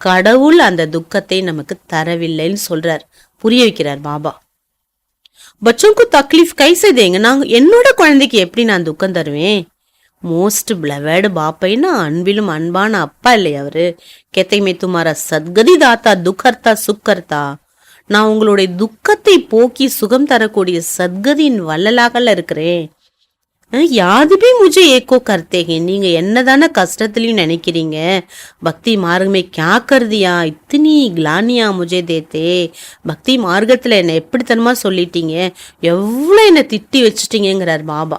[SPEAKER 2] கடவுள் அந்த துக்கத்தை நமக்கு தரவில்லைன்னு சொல்றார், புரிய வைக்கிறார் பாபா. பச்சோଙ୍କୁ தக்லீஃப் கைசே தேங்க. நான் என்னோட குழந்தைக்கு எப்படி நான் துக்கம் தருவேன்? மோஸ்ட் பிளவர்டு பாப்பைன்னா அன்பிலும் அன்பான அப்பா இல்லையா அவரு. கேத்தைமே துமாரா சத்கதி தாத்தா துக்கர்த்தா சுக்கர்த்தா. நான் உங்களுடைய துக்கத்தை போக்கி சுகம் தரக்கூடிய சத்கதியின் வள்ளலாகல இருக்கிறேன். யாதுபி முஜே ஏக்கோ கர்த்தேங்க. நீங்க என்னதான கஷ்டத்திலையும் நினைக்கிறீங்க, பக்தி மார்க்கமே கியா கருதியா இத்தனி கிளானியா முஜே தேத்தே. பக்தி மார்க்கத்துல என்ன எப்படித்தனமா சொல்லிட்டீங்க, எவ்வளவு என்ன திட்டி வச்சுட்டீங்கிறார் பாபா.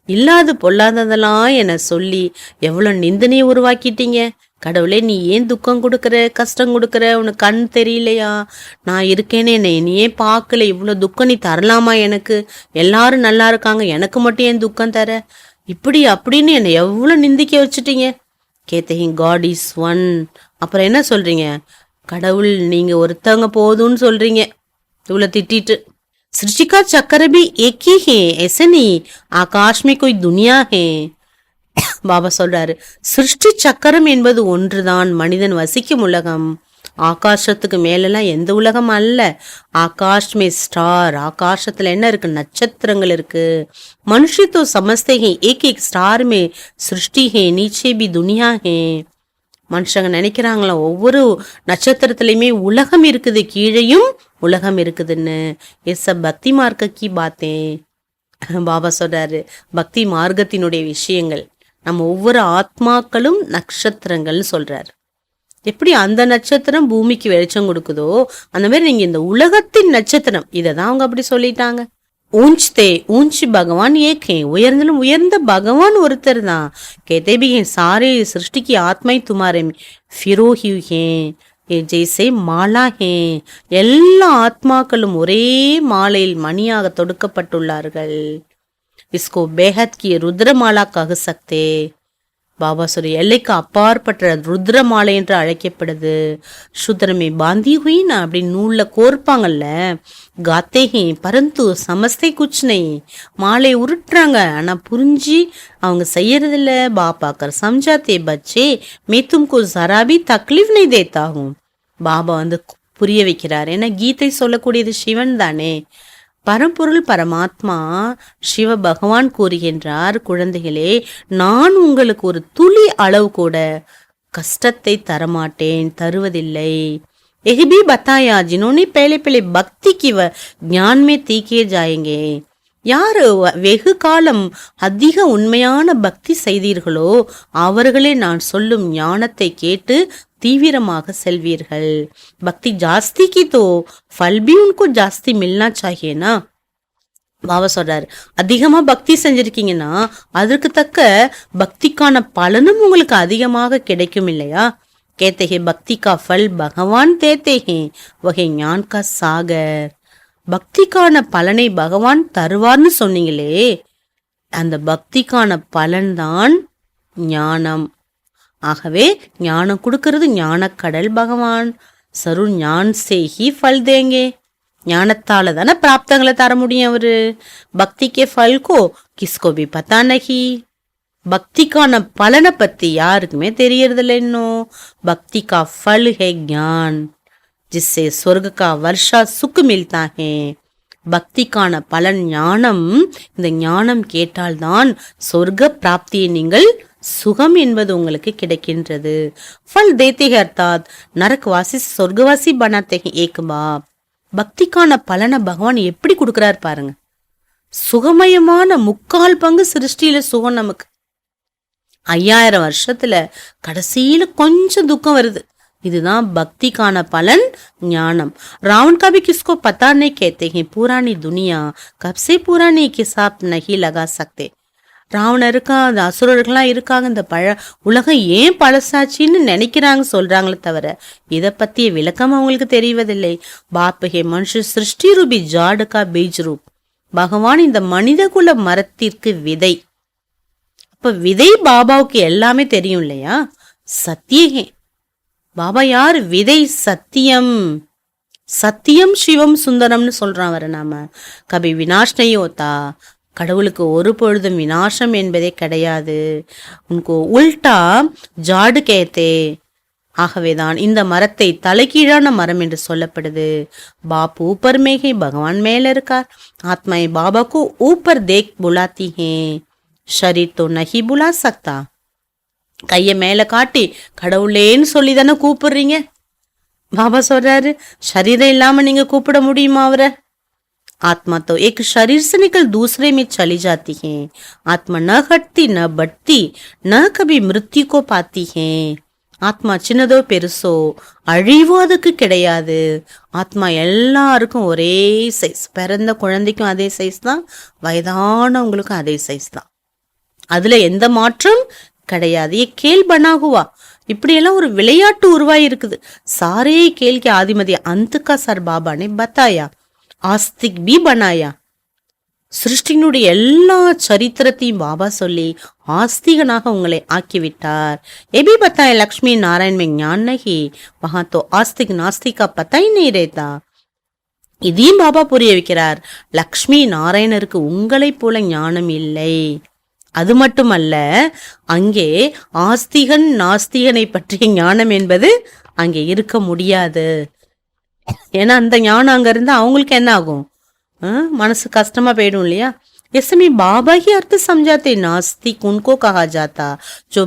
[SPEAKER 2] இல்லாது பொல்லாததெல்லாம் என்ன சொல்லி எவ்வளவு நிந்தனையை உருவாக்கிட்டீங்க. கடவுளே, நீ ஏன் துக்கம் கொடுக்கற, கஷ்டம் கொடுக்கற, உனக்கு கண் தெரியலையா, நான் இருக்கேன்னு என்னை நீ ஏன் பார்க்கல, இவ்வளவு துக்கம் நீ தரலாமா எனக்கு, எல்லாரும் நல்லா இருக்காங்க, எனக்கு மட்டும் ஏன் துக்கம் தர, இப்படி அப்படின்னு என்னை எவ்வளவு நிந்திக்க வச்சுட்டீங்க. கேத்தேன் காட் இஸ் ஒன். அப்புறம் என்ன சொல்றீங்க, கடவுள் நீங்க ஒருத்தவங்க போதும்னு சொல்றீங்க இவ்வளவு திட்டிட்டு. सृष्टि का चक्कर भी एक ही है, ऐसे नहीं आकाश में कोई दुनिया है. பாபா சொல்றாரு, சிருஷ்டி சக்கரம் என்பது ஒன்றுதான், மனிதன் வசிக்கும் உலகம். ஆகாசத்துக்கு மேலெல்லாம் எந்த உலகம் அல்ல. ஆகாஷ்மே ஸ்டார், ஆகாசத்துல என்ன இருக்கு? நட்சத்திரங்கள் இருக்கு. மனுஷி தோ சமஸ்தே ஹே, ஏக் ஏக் ஸ்டார் மே சிருஷ்டி ஹே, நீச்சே பி துனியா ஹே. மனுஷங்க நினைக்கிறாங்களா ஒவ்வொரு நட்சத்திரத்திலயுமே உலகம் இருக்குது, கீழையும் உலகம் இருக்குதுன்னு. எஸ் பக்தி மார்க்க கி பாத்தே. பாபா சொல்றாரு, பக்தி மார்க்கத்தினுடைய விஷயங்கள். நம்ம ஒவ்வொரு ஆத்மாக்களும் நட்சத்திரங்கள்னு சொல்றாரு. எப்படி அந்த நட்சத்திரம் பூமிக்கு வெளிச்சம் கொடுக்குதோ அந்த மாதிரி நீங்க இந்த உலகத்தின் நட்சத்திரம். இததான் அவங்க அப்படி சொல்லிட்டாங்க. ஊஞ்ச்தே ஊஞ்சி பகவான் ஏகே, உயர்ந்தாலும் உயர்ந்த பகவான் ஒருத்தர் தான். கேத்தே பி சாரே சிருஷ்டிக்கு ஆத்மை துமாரே ஃபிரோஹி ஹே, ஜெய்சே மாலா ஹே. எல்லா ஆத்மாக்களும் ஒரே மாலையில் மணியாக தொடுக்கப்பட்டுள்ளார்கள். इसको बेहद की रुद्रमाला कह सकते. பாபா சொல்லி எல்லைக்கு அப்பாற்பட்ட ருத்ரமாலை என்று அழைக்கப்படுது. சுத்திரமே பாந்தி ஹுயினா அப்படி நூல்ல கோர்ப்பாங்கல்ல. காத்தேஹே பரந்து சமஸ்தே குச்னை, மாலை உருட்டுறாங்க ஆனா புரிஞ்சு அவங்க செய்யறதில்ல. பாபாக்கர் சம்ஜாத்தே பச்சே மே தும்கு ஜராபி தக்லீஃப் நை தேத்தாகும். பாபா புரிய வைக்கிறார். ஏன்னா கீதை சொல்லக்கூடியது சிவன் தானே, பரம்பொருள் பரமாத்மா சிவ பகவான் கூறுகின்றார், குழந்தைகளே நான் உங்களுக்கு ஒரு துளி அளவு கூட கஷ்டத்தை தரமாட்டேன், தருவதில்லை. எஹ்பி பத்தாயா ஜினோனே பேலே பேலே பக்தி கி ஞான் மே தீக்கே ஜாயேங்கே. யாரு வெகு காலம் அதிக உண்மையான பக்தி செய்தீர்களோ அவர்களே நான் சொல்லும் ஞானத்தை கேட்டு தீவிரமாக செல்வீர்கள். பக்தி ஜாஸ்தி கி தோ ஃபல் பி உன்கோ ஜாஸ்தி மில்னா சாஹியேனா. பாபா சொல்றாரு, அதிகமா பக்தி செஞ்சிருக்கீங்கன்னா அதற்கு தக்க பக்திக்கான பலனும் உங்களுக்கு அதிகமாக கிடைக்கும் இல்லையா. கேத்தே பக்தி கா ஃபல் பகவான் தேத்தே ஹே வகை ஞான் கா சாகர். பக்திக்கான பலனை பகவான் தருவார்னு சொன்னீங்களே, அந்த பக்திக்கான பலன்தான் ஞானம். ஆகவே ஞானம் கொடுக்கிறது ஞானக்கடல் பகவான். சரு ஞான் சேஹி ஃபல் தேங்கே, ஞானத்தால தானே பிராப்தங்களை தர முடியும் அவரு. பக்திக்கே ஃபல்கோ கிஸ்கோ பி பத்தா நஹி. பக்திக்கான பலனை பத்தி யாருக்குமே தெரியறதில்லை இன்னும். பக்தி கா ஃபல் ஹே ஞான், जिससे स्वर्ग का वर्षा सुख मिलता है. பக்திக்கான பலன் ஞானம். இந்த ஞானம் கேட்டால்தான் சொர்க்க பிராப்தியை நீங்கள் சுகம் என்பது உங்களுக்கு கிடைக்கின்றது. ஃபல் தேத்தே அர்த்தாத் நரக்வாசி சொர்க்கவாசி பனாத்தே ஏக் பாப். பக்திக்கான பலனை பகவான் எப்படி கொடுக்கிறார் பாருங்க. சுகமயமான 3/4 சிருஷ்டியில சுகம் நமக்கு. 5000 வருஷத்துல கடைசியில கொஞ்சம் துக்கம் வருது. இதுதான் பக்திக்கான பலன் ஞானம். ராவण का भी किसको पता नहीं कहते हैं, पुरानी दुनिया कब से पुरानी के साथ नहीं लगा सकते. ராவணன் இருக்கா, அந்த அசுரர்கள்லாம் இருக்காங்க, இந்த உலகம் ஏன் பழசாச்சின்னு நினைக்கிறாங்க சொல்றாங்களே தவிர இதை பத்திய விளக்கம் அவங்களுக்கு தெரிவதில்லை. பாப்பகே மனுஷ சிருஷ்டி ரூபி ஜாடுகா பீஜ் ரூப். பகவான் இந்த மனித குல மரத்திற்கு விதை. அப்ப விதை பாபாவுக்கு எல்லாமே தெரியும் இல்லையா. சத்தியே பாபா யார்? விதை சத்தியம். சத்தியம் சிவம் சுந்தரம்னு சொல்றான் வர. நாம கபி வினாஷ் நஹி ஹோதா, கடவுளுக்கு ஒரு பொழுதும் வினாசம் என்பதே கிடையாது. உனக்கு உல்டா ஜாடு கேத்தே. ஆகவேதான் இந்த மரத்தை தலைகீழான மரம் என்று சொல்லப்படுது. பாப் ஊப்பர் மேகே, பகவான் மேல இருக்கார். ஆத்மாயை பாபாக்கு ஊப்பர் தேக் புலாத்தி ஹே, ஷரீர் தோ நஹி புலா சக்தா. கைய மேல காட்டி கடவுளேன்னு சொல்லி தானே கூப்பிடுறீங்க. பாபா சொல்றாரு, சரீரம் இல்லாம நீங்க கூப்பிட முடியுமா அவரை? आत्मा तो एक शरीर से निकल दूसरे में चली जाती है. आत्मा न घटती न बढ़ती न कभी मृत्यु को पाती है. ஆத்மா சின்னதோ பெருசோ அழிவோ அதுக்கு கிடையாது. ஆத்மா எல்லாருக்கும் ஒரே சைஸ். பிறந்த குழந்தைக்கும் அதே சைஸ் தான், வயதானவங்களுக்கும் அதே சைஸ் தான். அதுல எந்த மாற்றம் கிடையாது. ஏ கேல் பனாகுவா, இப்படியெல்லாம் ஒரு விளையாட்டு உருவாய் இருக்குது. சாரே கேல் கே ஆதிமதி அந்துக்கா சர் பாபா ने बताया, आस्तिक भी बनाया. சிருஷ்டியினுடைய எல்லா சரித்திரத்தையும் பாபா சொல்லி ஆஸ்திகனாக உங்களை ஆக்கிவிட்டார். எபி பத்தாய் லக்ஷ்மி நாராயண் மே ஞான் நஹி வஹா தோ ஆஸ்திக் நாஸ்திகா பத்தாய் நஹி ரேதா. இதையும் பாபா புரிய வைக்கிறார். லக்ஷ்மி நாராயணருக்கு உங்களைப் போல ஞானம் இல்லை. அது மட்டுமல்ல, அங்கே ஆஸ்திகன் நாஸ்திகனை பற்றிய ஞானம் என்பது அங்கே இருக்க முடியாது. ஏன்னா அந்த ஞானம் அங்க இருந்தா அவங்களுக்கு என்ன ஆகும்? மனசு கஷ்டமா போயிடும் இல்லையா? ऐसे बाबा ही अर्थ समझाते, नास्तिक उनको कहा जाता जो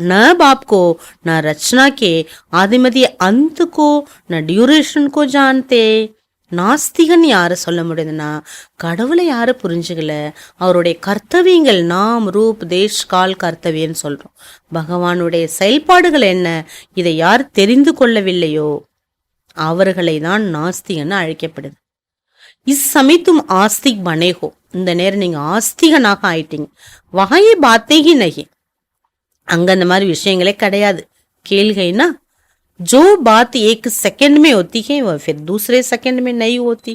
[SPEAKER 2] न बाप को न रचना के आदिमति अंत को न ड्यूरेशन को जानते. நாஸ்திகன் யார சொல்ல முடியுதுன்னா, கடவுளை யாரு புரிஞ்சுக்கல, அவருடைய கர்த்தவியங்கள் நாம் ரூப் தேஷ் கால் கர்த்தவியன்னு சொல்றோம். பகவானுடைய செயல்பாடுகள் என்ன, இதை யார் தெரிந்து கொள்ளவில்லையோ அவர்களை தான் நாஸ்திகன் அழைக்கப்படுது. இச்சமயம் தும் ஆஸ்திக் பனேகோ, இந்த நேரம் நீங்க ஆஸ்திகனாக ஆயிட்டீங்க. வகையை பாத்தேகி நகி, அங்க அந்த மாதிரி விஷயங்களே கிடையாது. கேள்கைனா जो बात एक सेकंड में होती है वह फिर दूसरे सेकंड में नहीं होती.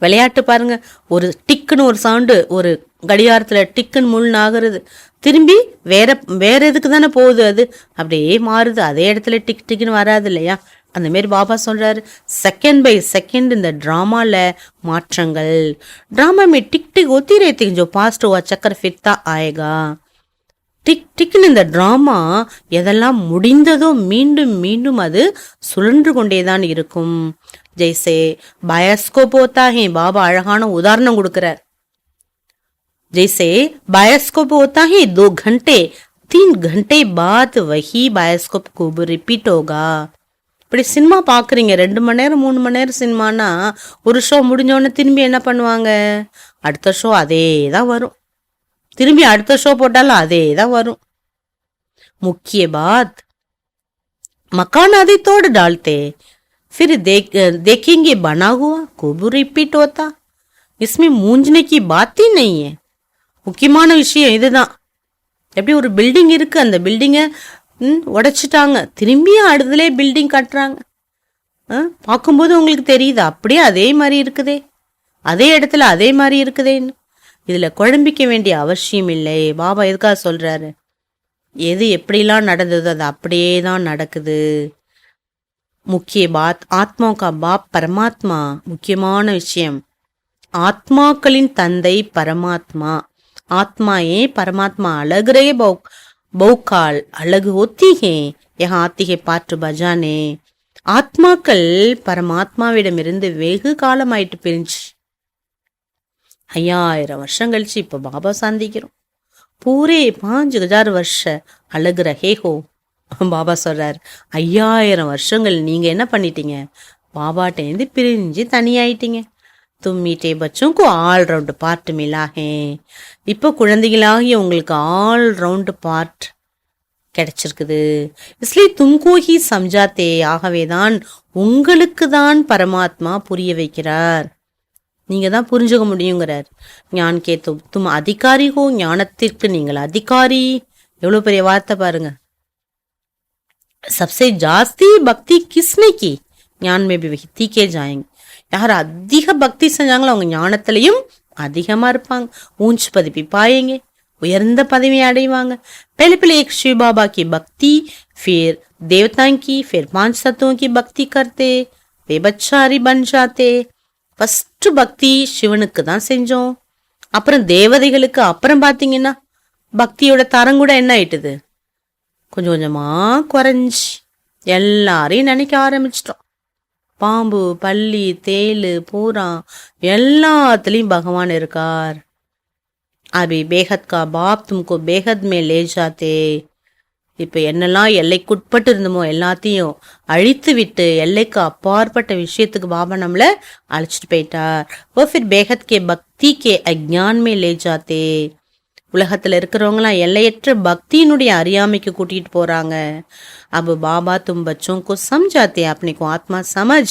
[SPEAKER 2] விளையாட்டு பாருங்க, ஒரு டிக்குன்னு ஒரு சவுண்டு, ஒரு கடிகாரத்துல டிக்குன்னு முள்னு ஆகுறது, திரும்பி வேற வேற எதுக்கு தானே போகுது, அது அப்படியே மாறுது, அதே இடத்துல டிக் டிக்குன்னு வராது இல்லையா? அந்த மாதிரி பாபா சொல்றாரு, செகண்ட் பை செகண்ட் இந்த டிராமால மாற்றங்கள். டிராமா में टिक टिक होती रहती है, जो पास्ट हुआ चक्कर फिरता आएगा. டிக் டிக்னு இந்த டிராமா எதெல்லாம் முடிந்ததோ மீண்டும் மீண்டும் அது சுழன்று கொண்டேதான் இருக்கும். ஜெய்சே பயாஸ்கோப் होता है, பாபா அழகான உதாரணம் கொடுக்கிறார். जैसे बायोस्कोप होता है 2 घंटे 3 घंटे बाद वही बायोस्कोप को रिपीट होगा. இப்படி சினிமா பாக்குறீங்க, 2 மணி நேரம் 3 மணி நேரம் சினிமானா, ஒரு ஷோ முடிஞ்சோடனே திரும்பி என்ன பண்ணுவாங்க, அடுத்த ஷோ அதே தான் வரும். திரும்பி அடுத்த ஷோ போட்டாலும் அதே தான் வரும். मुख्य बात मकान आदि तोड़ डालते, फिर देखेंगे बना हुआ खूब रिपीट होता. इसमें मूंझने की बात ही नहीं है. முக்கியமான விஷயம் இதுதான். எப்படி ஒரு பில்டிங் இருக்கு, அந்த பில்டிங்க உடைச்சிட்டாங்க, திரும்பியும் அடுத்ததுலே பில்டிங் கட்டுறாங்க. பார்க்கும்போது உங்களுக்கு தெரியுது அப்படியே அதே மாதிரி இருக்குதே, அதே இடத்துல அதே மாதிரி இருக்குதேன்னு. இதுல குழம்பிக்க வேண்டிய அவசியம் இல்லை. பாபா எதுக்காக சொல்றாரு, எது எப்படிலாம் நடந்ததோ அது அப்படியே தான் நடக்குது. முக்கிய பாத் ஆத்மா கா பாப் பரமாத்மா. முக்கியமான விஷயம், ஆத்மாக்களின் தந்தை பரமாத்மா. ஆத்மா ஏன் பரமாத்மா अलग रहे बहुकाल अलग होती है, यहाँ आती है पाठ बजाने. ஆத்மாக்கள் பரமாத்மாவிடமிருந்து வெகு காலமாயிட்டு பிரிஞ்சு 5000 வருஷம் கழிச்சு இப்ப பாபா சந்திக்கிறோம். பூரே 5000 வருஷ அழகு ரஹே ஹோ. பாபா சொல்றார், 5000 வருஷங்கள் நீங்க என்ன பண்ணிட்டீங்க, பாபாட்டேந்து பிரிஞ்சு தனியாயிட்டீங்க. तुम मीठे बच्चों को ऑल राउंड पार्ट मिला है. இப்போ குழந்தைகளாகிய உங்களுக்கு ஆல் ரவுண்ட் பார்ட் கிடைச்சிருக்குது. इसलिए तुमको ही समझाते, ஆகவேதான் உங்களுக்கு தான் பரமாத்மா புரிய வைக்கிறார், நீங்க தான் புரிஞ்சுக்க முடியுங்கிறார். ஞான் கே தும் அதிகாரி ஹோ, ஞானத்திற்கு நீங்கள் அதிகாரி. எவ்வளவு பெரிய வார்த்தை பாருங்க. सबसे जास्ती भक्ति किसने की, ஞான் में भी वही तीखे जाएंगे. யார் அதிக பக்தி செஞ்சாங்களோ அவங்க ஞானத்திலையும் அதிகமா இருப்பாங்க. ஊஞ்ச் பதவி பாயங்க, உயர்ந்த பதவி அடைவாங்க. पहले पहले एक शिव बाबा की भक्ति, फिर देवताओं की, फिर 5 तत्वों की भक्ति करते, वे बच्चारी बन जाते. ஃபர்ஸ்ட் பக்தி சிவனுக்கு தான் செஞ்சோம், அப்புறம் தேவதைகளுக்கு. அப்புறம் பாத்தீங்கன்னா பக்தியோட தரம் கூட என்ன ஆயிட்டுது, கொஞ்சம் கொஞ்சமா குறைஞ்சி எல்லாரையும் நினைக்க ஆரம்பிச்சிட்டோம். பாம்பு, பல்லி, தேலு, பூரா எல்லாத்துலயும் பகவான் இருக்கார். அபி பேகத் கா பாப் தும்கோ பேகத் மே லே ஜாத்தே. இப்ப என்னெல்லாம் எல்லைக்குட்பட்டு இருந்தமோ எல்லாத்தையும் அழித்து விட்டு எல்லைக்கு அப்பாற்பட்ட விஷயத்துக்கு பாபா நம்மள அழைச்சிட்டு போயிட்டார். ஓ ஃபிர் பேகத் கே பக்தி கே அஜ்ஞான் மே லே ஜாத்தே. உலகத்துல இருக்கிறவங்களாம் எல்லையற்ற பக்தியினுடைய அறியாமைக்கு கூட்டிட்டு போறாங்க. अब बाबा तुम बच्चों को समझाते, अपने को आत्मा समझ,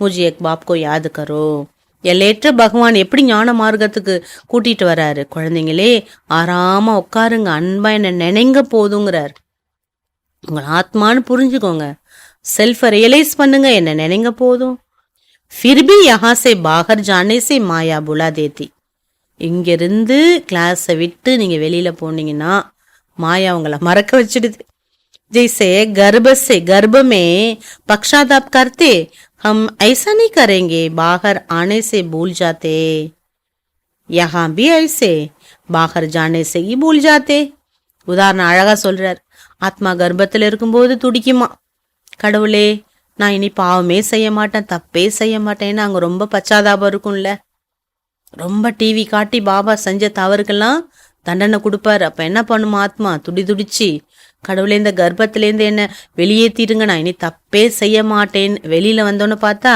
[SPEAKER 2] मुझे एक बाप को याद करो. எல்லையற்ற பகவான் எப்படி ஞான மார்க்கத்துக்கு கூட்டிட்டு வராரு, குழந்தைங்களே ஆறாம உட்காருங்க, அன்பா என்ன நினைங்க போதுங்கிறார். உங்க ஆத்மான்னு புரிஞ்சுக்கோங்க, செல்ஃப ரியலைஸ் பண்ணுங்க, என்ன நினைங்க போதும். फिर भी यहाँ से बाहर जाने से माया बुला देती. இங்கிருந்து கிளாஸை விட்டு நீங்க வெளியில போனீங்கன்னா மாயா உங்களை மறக்க வச்சிடுது. जैसे गर्भ से गर्भ में पक्षाताप करते हम ऐसा नहीं करेंगे, बाहर आने से भूल जाते. यहाँ भी ऐसे बाहर जाने से ही भूल जाते. உதாரணம் அழகா சொல்றார். ஆத்மா கர்ப்பத்தில் இருக்கும்போது துடிக்குமா, கடவுளே நான் இனி பாவமே செய்ய மாட்டேன், தப்பே செய்ய மாட்டேன்னு அங்க ரொம்ப பச்சாதாபம் இருக்கும்ல. ரொம்ப டிவி காட்டி பாபா செஞ்ச தவறுக்கெல்லாம் தண்டனை கொடுப்பாரு. அப்ப என்ன பண்ணுமா ஆத்மா? துடிச்சு கடவுளே இந்த கர்ப்பத்திலேருந்து என்ன வெளியேற்றிடுங்க, நான் இனி தப்பே செய்ய மாட்டேன். வெளியில வந்தோன்னு பார்த்தா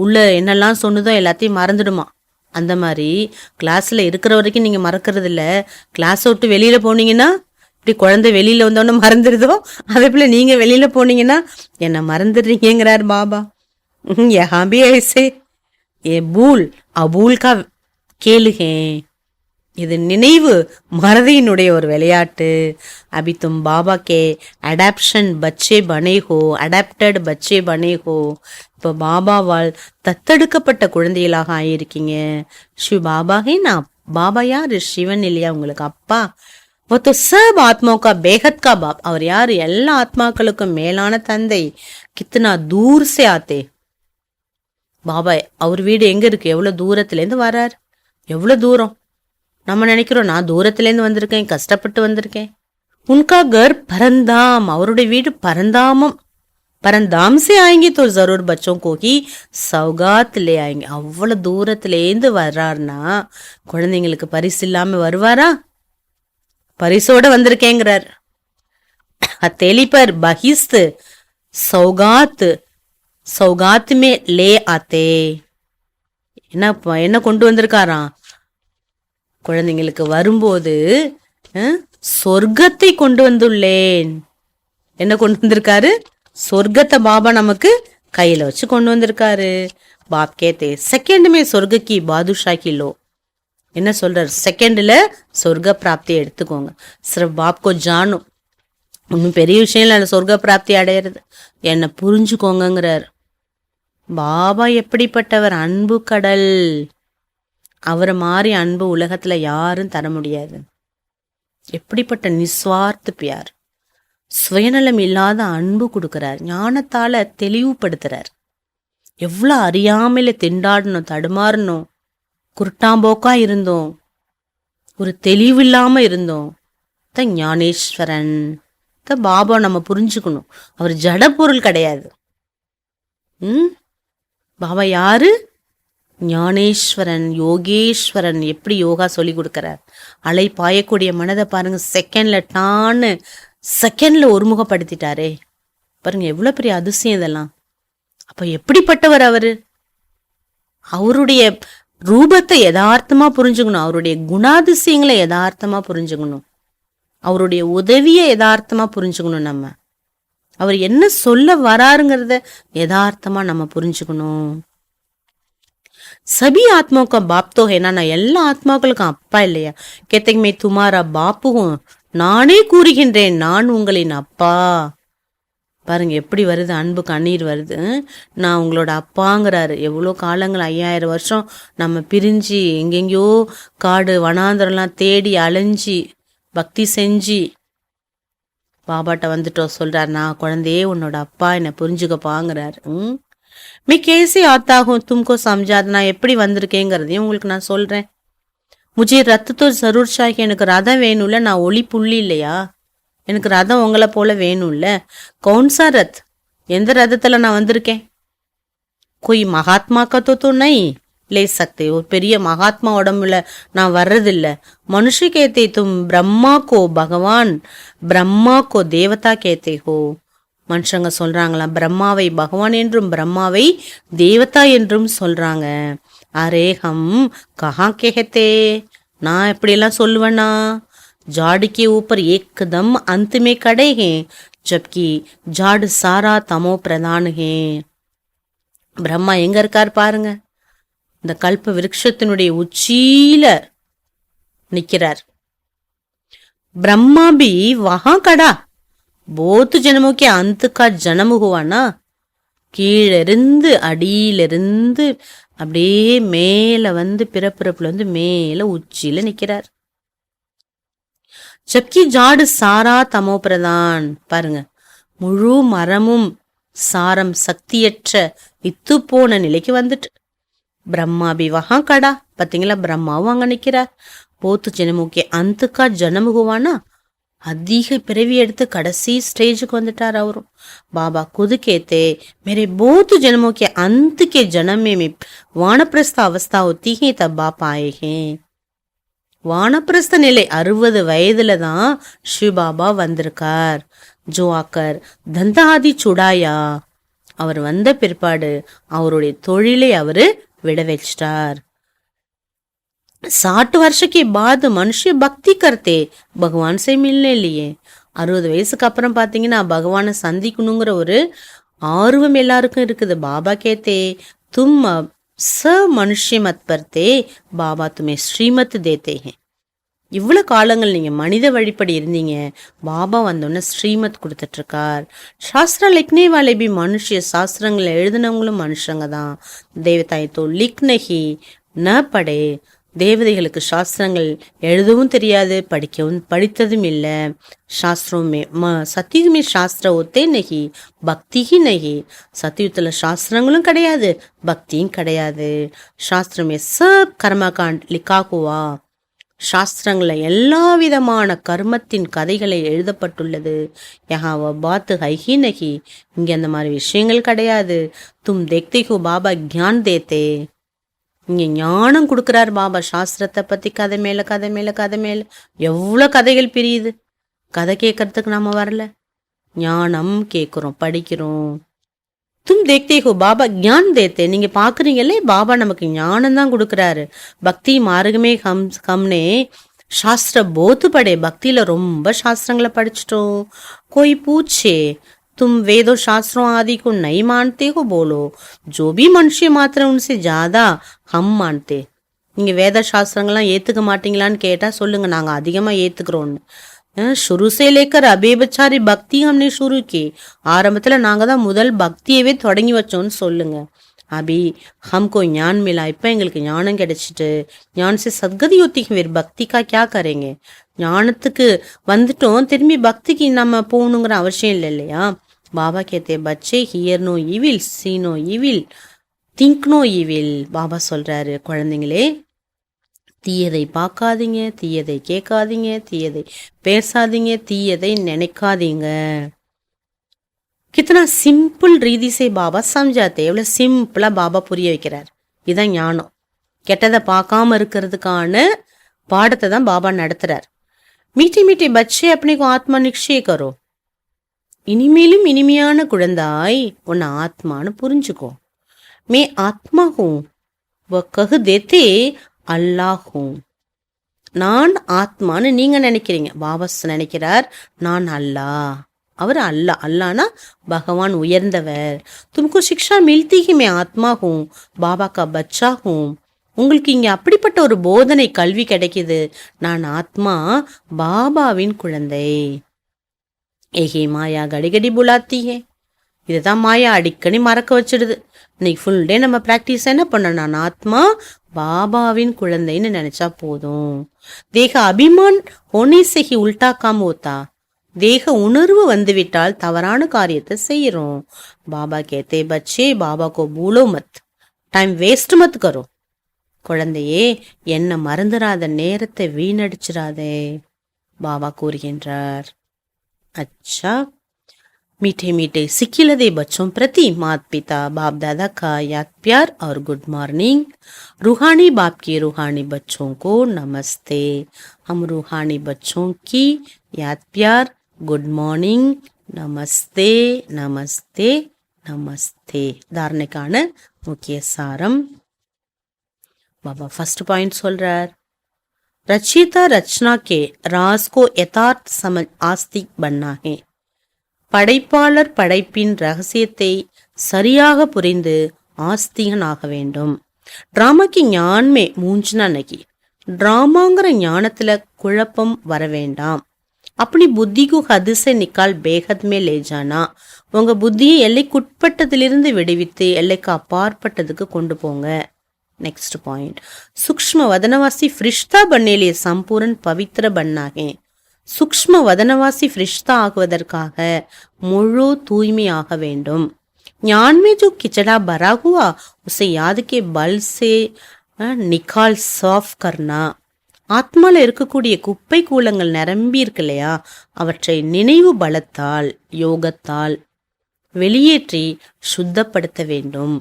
[SPEAKER 2] உள்ள என்னெல்லாம் சொன்னதோ எல்லாத்தையும் மறந்துடுமா. அந்த மாதிரி கிளாஸ்ல இருக்கிற வரைக்கும் நீங்க மறக்கிறது இல்ல, கிளாஸ் விட்டு வெளியில போனீங்கன்னா இப்படி குழந்தை வெளியில வந்தோன்னு மறந்துடுதோ, அதே போல நீங்க வெளியில போனீங்கன்னா என்ன மறந்துடுறீங்கிறார் பாபா. யஹாं भी ऐसे ये भूल अभूल का खेल है. இது நினைவு மறதியினுடைய ஒரு விளையாட்டு. அபி தும் பாபா கே அடாப்ஷன் பச்சே பனே ஹோ, அடாப்டட் பச்சே பனே ஹோ. இப்போ பாபாவால் தத்தெடுக்கப்பட்ட குழந்தைகளாக ஆயிருக்கீங்க. ஷிவ பாபா ஹே நா, பாபா யாரு? சிவன் இல்லையா உங்களுக்கு அப்பா? वो तो सब आत्माओं का बेहद का बाप. அவர் யாரு? எல்லா ஆத்மாக்களுக்கும் மேலான தந்தை. கித்தனா தூர் से आते. பாபா அவர் வீடு எங்க இருக்கு? எவ்வளவு தூரத்துலேருந்து வரார், எவ்வளவு தூரம். நம்ம நினைக்கிறோம் நான் தூரத்துலேருந்து வந்திருக்கேன், கஷ்டப்பட்டு வந்திருக்கேன். உன்கா கர் பரந்தாம், அவருடைய வீடு பரந்தாமம். பரந்தாம் से आएंगे तो जरूर बच्चों को ही सौगात ले आएंगे. அவ்வளவு தூரத்துலேருந்து வர்றாருன்னா குழந்தைங்களுக்கு பரிசு இல்லாம வருவாரா? பரிசோட வந்திருக்கேங்கிறார். हथेली पर बहिस्त सौगात सौगात में ले आते. என்ன கொண்டு வந்திருக்காராம்? குழந்தைங்களுக்கு வரும்போது சொர்க்கத்தை கொண்டு வந்துள்ளேன். என்ன கொண்டு வந்திருக்காரு? சொர்க்கத்தை பாபா நமக்கு கையில வச்சு கொண்டு வந்திருக்காரு. பாப் கேத்தே செகண்ட் மே சொர்க்க கி பாதுஷா கிலோ. என்ன சொல்றார்? செகண்ட்ல சொர்க்க பிராப்தியை எடுத்துக்கோங்க. சிர்ஃப் பாப்கோ ஜானும், ஒன்றும் பெரிய விஷயம் இல்லை சொர்க்க பிராப்தி அடையிறது, என்னை புரிஞ்சுக்கோங்கிறார். பாபா எப்படிப்பட்டவர்? அன்பு கடல். அவரை மாதிரி அன்பு உலகத்துல யாரும் தர முடியாது. எப்படிப்பட்ட நிஸ்வார்த்த பியார், சுயநலம் இல்லாத அன்பு கொடுக்கிறார். ஞானத்தால தெளிவுபடுத்துறார். எவ்வளவு அறியாமையில திண்டாடணும், தடுமாறணும், குருட்டாம்போக்கா இருந்தோம், ஒரு தெளிவில்லாம இருந்தோம். ஞானேஸ்வரன் பாபா நம்ம புரிஞ்சுக்கணும். அவர் ஜட பொருள் கிடையாது. பாபா யாரு? ஞானேஸ்வரன், யோகேஸ்வரன். எப்படி யோகா சொல்லி கொடுக்கிறார். அலை பாயக்கூடிய மனதை பாருங்க, செகண்ட்ல ஒருமுகப்படுத்திட்டாரே பாருங்க, எவ்வளவு பெரிய அதிசயம் இதெல்லாம். அப்ப எப்படிப்பட்டவர் அவரு? அவருடைய ரூபத்தை யதார்த்தமா புரிஞ்சுக்கணும், அவருடைய குணாதிசயங்களை யதார்த்தமா புரிஞ்சுக்கணும், அவருடைய உதவியை யதார்த்தமா புரிஞ்சுக்கணும். நம்ம அவர் என்ன சொல்ல வராருங்கிறத யதார்த்தமா நம்ம புரிஞ்சுக்கணும். சபி ஆத்மாவுக்கு பாப் தோ ஹே, நான் எல்லா ஆத்மாக்களுக்கும் அப்பா இல்லையா? கேத்தமே துமாரா பாப்புகும், நானே கூறுகின்றேன் நான் உங்களின் அப்பா. பாருங்க எப்படி வருது, அன்பு கண்ணீர் வருது. நான் உங்களோட அப்பாங்கிறாரு. எவ்வளோ காலங்கள், 5000 வருஷம் நம்ம பிரிஞ்சு எங்கெங்கயோ காடு வனாந்தரம்லாம் தேடி அலைஞ்சி பக்தி செஞ்சு பாபாட்ட வந்துட்டோம். சொல்றாரு, நான் குழந்தையே உன்னோட அப்பா, என்னை புரிஞ்சுக்கப்பாங்கிறாரு. மே கேசி ஆத்தாகும் தும்கோ சம்ஜாத், நான் எப்படி வந்திருக்கேங்கிறதையும் உங்களுக்கு நான் சொல்றேன். முஜே ரத்தத்தோ ஜரூர் சாஹி, எனக்கு ரதம் வேணும்ல, நான் ஒளி புள்ளி இல்லையா? எனக்கு ரதம் உங்களை போல வேணும்ல. கவுன்சா ரத், எந்த ரதத்துல நான் வந்திருக்கேன்? கொய் மகாத்மா கத்தோ நை லே சக்தே, ஒரு பெரிய மகாத்மா உடம்புல நான் வர்றதில்ல. மனுஷ கேத்தே தும் பிரம்மா கோ பகவான், பிரம்மா கோ தேவதா கேத்தே ஹோ. மனுஷங்க சொல்றாங்களாம் பிரம்மாவை பகவான் என்றும் பிரம்மாவை தேவதா என்றும் சொல்றாங்க. அரே ஹம் கஹா கேஹத்தே, நான் எப்படியெல்லாம் சொல்லுவேன்னா? झाड़ के ऊपर एकदम अंत में खड़े हैं, जबकि झाड़ सारा तमो प्रधान है. பிரம்மா எங்க இருக்கார் பாருங்க, இந்த கல்ப விருட்சத்தினுடைய உச்சியில நிக்கிறார். பிரம்மா भी वहां खड़ा, बहुत जन्मों के अंत का जन्म हुआ ना. கீழிருந்து அடியிலிருந்து அப்படியே மேல வந்து பிறப்பிறப்புல வந்து மேல உச்சியில நிக்கிறார். ஜப்கி ஜாடு சாரா தமோ பிரதான். பாருங்க, முழு மரமும் சாரம் சக்தியற்ற வித்து போன நிலைக்கு வந்துட்டு. பிரம்மா பி வஹா கடா. பாத்தீங்களா, பிரம்மாவும் அங்க நிக்கிறார். போத்து ஜனமுக்கே அந்துக்கா ஜனம் ஹுவானா, அதிக பிறவி எடுத்து கடைசி ஸ்டேஜுக்கு வந்துட்டார் அவரும். பாபா खुद कहते मेरे बहुत जन्मों के अंत के जन्म में वानप्रस्थ अवस्था होती है तब आप आए हैं. வானப்பிரஸ்த நிலை 60 வயதுல தான் சிவபாபா வந்திருக்கார். ஜோ ஆக்கர் தந்தாதி சுடாயா. அவர் வந்த பிற்பாடு அவருடைய தொழிலை அவரு விட வச்சிட்டார். 60 वर्ष के बाद मनुष्य भक्ति करते भगवान से मिलने लिए. 60 வயசுக்கு அப்புறம் பாத்தீங்கன்னா பகவானை சந்திக்கணுங்கிற ஒரு ஆர்வம் எல்லாருக்கும் இருக்குது. பாபா கேத்தே தும் ச மனுஷ்ய மத் பர்த்தே பாபா துமே ஸ்ரீமத் தேத்தே ஹே. இவ்வளவு காலங்கள் நீங்க மனித வழிபடி இருந்தீங்க, பாபா வந்தோன்னு ஸ்ரீமத் கொடுத்துட்டு இருக்கார். சாஸ்திர லிக்னே வாலே பி மனுஷிய. சாஸ்திரங்களை எழுதினவங்களும் மனுஷங்க தான். தேவதாய் தோ லிக்னஹி ந படே. தேவதைகளுக்கு சாஸ்திரங்கள் எழுதவும் தெரியாது, படித்ததும் இல்லை. சாஸ்திரமே சத்தியுமே சாஸ்திர ஒத்தே நகி பக்திஹி நகி. சத்தியுத்துல சாஸ்திரங்களும் கிடையாது, பக்தியும் கிடையாது. சாஸ்திரமே சப் கர்மகாண்ட் லிக்காகுவா. சாஸ்திரங்களை எல்லா விதமான கர்மத்தின் கதைகளை எழுதப்பட்டுள்ளது. யஹாவ பாத்து ஹைஹி நகி. இங்க அந்த மாதிரி விஷயங்கள் கிடையாது. தும் தேக்தே ஹோ பாபா கியான் தேத்தே. இங்க ஞானம் கொடுக்கிறார் பாபா. சாஸ்திரத்தை பத்தி கதை மேல கதை மேல கதை மேல எவ்வளவு கதைகள் பிரியுது. கதை கேட்கறதுக்கு நாம வரல, ஞானம் கேட்கிறோம், படிக்கிறோம். தும் தேக்தே ஹோ பாபா ஞான் தேத்தே. நீங்க பாக்குறீங்களே, பாபா நமக்கு ஞானம் தான் கொடுக்கறாரு. பக்தி மார்க்கமே ஹம்னே சாஸ்திர போத்து படே. பக்தியில ரொம்ப சாஸ்திரங்களை படிச்சிட்டோம். கோய் பூச்சே तुम वेदों शास्त्रों आदि को नहीं मानते हो बोलो. जो भी मनुष्य मात्र उनसे ज्यादा हम मानते. நீங்க வேத சாஸ்திரங்கள்லாம் ஏத்துக்க மாட்டீங்களான்னு கேட்டா சொல்லுங்க, நாங்க அதிகமா ஏத்துக்கிறோம்னு. शुरू से लेकर अभी बचारी பக்தி हमने शुरू की. ஆரம்பத்துல நாங்க தான் முதல் பக்தியவே தொடங்கி வச்சோம்னு சொல்லுங்க. அபி हमको ஞான் மிலா. இப்ப எங்களுக்கு ஞானம் கிடைச்சிட்டு. ஞான் से सदगति होती है, फिर भक्ति का क्या करेंगे. ஞானத்துக்கு வந்துட்டோம், திரும்பி பக்திக்கு நம்ம போகணுங்கிற அவசியம் இல்லை இல்லையா. பாபா கேத்தே பச்சே hear no evil, see no evil, think no evil. Baba சொல்றாரு, குழந்தைங்களே தீயதை பார்க்காதீங்க, தீயதை கேட்காதீங்க, தீயதை பேசாதீங்க, தீயதை நினைக்காதீங்க. கித்தனா சிம்பிள் ரீதி சே பாபா சம்ஜாத்தே. எவ்வளவு சிம்பிளா பாபா புரிய வைக்கிறார். இதுதான் ஞானம். கெட்டதை பார்க்காம இருக்கிறதுக்கான பாடத்தை தான் பாபா நடத்துறார். மீட்டி மீட்டி பச்சே अपने को ஆத்மா நிச்சய கரோ. இனிமேலும் இனிமையான குழந்தாய், உன்னை ஆத்மான்னு புரிஞ்சுக்கோ. மே ஆத்மா ஹூம் வ கஹ் தேத்தே அல்லாஹ் ஹூம். நான் ஆத்மான்னு நீங்க நினைக்கிறீங்க, பாபா நினைக்கிறார் நான் அல்லாஹ். அவர் அல்லாஹ். அல்லானா பகவான் உயர்ந்தவர். தும்கு சிக்ஷா மில்தி ஹி மே ஆத்மா ஹூம் பாபா கா பச்சா ஹூம். உங்களுக்கு இங்க அப்படிப்பட்ட ஒரு போதனை கல்வி கிடைக்குது, நான் ஆத்மா, பாபாவின் குழந்தை. ஏஹே மாயா கடிகடி புலாத்தி ஹே. இதுதான் மாயா அடிக்கடி மறக்க வச்சிடுது. இன்னைக்கு ஃபுல் டே நம்ம பிராக்டிஸ் என்ன பண்ண, நான் ஆத்மா, பாபாவின் குழந்தைன்னு நினைச்சா போதும். தேக அபிமான் ஹோனே சே ஹி உல்டா காம் ஹோத்தா. தேக உணர்வு வந்துவிட்டால் தவறான காரியத்தை செய்யறோம். பாபா கேத்தே பச்சே பாபா கோ பூலோ மத், டைம் வேஸ்ட் மத் கரோ. குழந்தையே, என்ன மறந்துடாத, நேரத்தை வீணடிச்சிடாதே, பாபா கூறுகின்றார். अच्छा मीठे मीठे सिक्किलदे बच्चों प्रति माता पिता बाप दादा का याद प्यार और गुड मॉर्निंग. रूहानी बाप के रूहानी बच्चों को नमस्ते. हम रूहानी बच्चों की याद प्यार, गुड मॉर्निंग, नमस्ते नमस्ते नमस्ते. धारणेकाன मुख्य सारम. बाबा फर्स्ट पॉइंट சொல்றார், रचयिता रचना के राज को यथार्थ समझ आस्तिक बनना है. படைப்பாளர் படைப்பின் ரகசியத்தை சரியாக புரிந்து ஆஸ்திகனாக வேண்டும். டிராமாக்கு ஞான்மே மூஞ்சுனா நகி. டிராமாங்கிற ஞானத்துல குழப்பம் வர வேண்டாம். அப்படி புத்திக்கு ஹதுசை நிக்கால் பேகத் மே லே ஜானா. உங்க புத்தியை எல்லைக்குட்பட்டதிலிருந்து விடுவித்து எல்லைக்கு அப்பாற்பட்டதுக்கு கொண்டு போங்க. नेक्स्ट पॉइंट, सूक्ष्म वदनवासी फरिश्ता बनने लिए संपूर्ण पवित्र बनना है. सूक्ष्म वदनवासी फरिश्ता ஆகுவதற்காக முழு தூய்மையாக வேண்டும். ज्ञान में जो किचड़ा भरा हुआ उसे याद के बल से निकाल साफ करना. ஆத்மால இருக்கக்கூடிய குப்பை கூலங்கள் நிரம்பி இருக்கு இல்லையா, அவற்றை நினைவு பலத்தால் யோகத்தால் வெளியேற்றி சுத்தப்படுத்த வேண்டும்.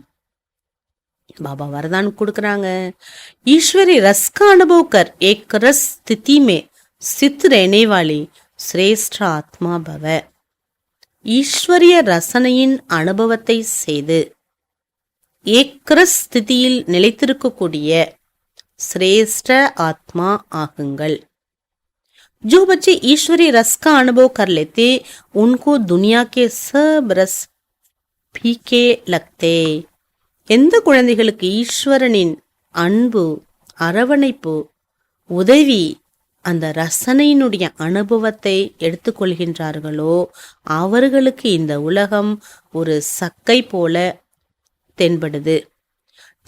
[SPEAKER 2] बाबा वरदान கொடுக்கறாங்க, ईश्वरी रस का अनुभव कर एक रस स्थिति में स्थित रहने वाली श्रेष्ठ आत्मा भव. ஈஸ்வரிய ரசனையின் அனுபவத்தை செய்து ஏக்ரஸ் ஸ்திதியில் நிலைத்திருக்கக்கூடிய श्रेष्ठ आत्मा आहुंगल. जो बच्चे ईश्वरी रस का अनुभव कर लेते उनको दुनिया के सब रस फीके लगते. எந்த குழந்தைகளுக்கு ஈஸ்வரனின் அன்பு, அரவணைப்பு, உதவி, அந்த ரசனையினுடைய அனுபவத்தை எடுத்துக்கொள்கின்றார்களோ அவர்களுக்கு இந்த உலகம் ஒரு சக்கை போல தென்படுது.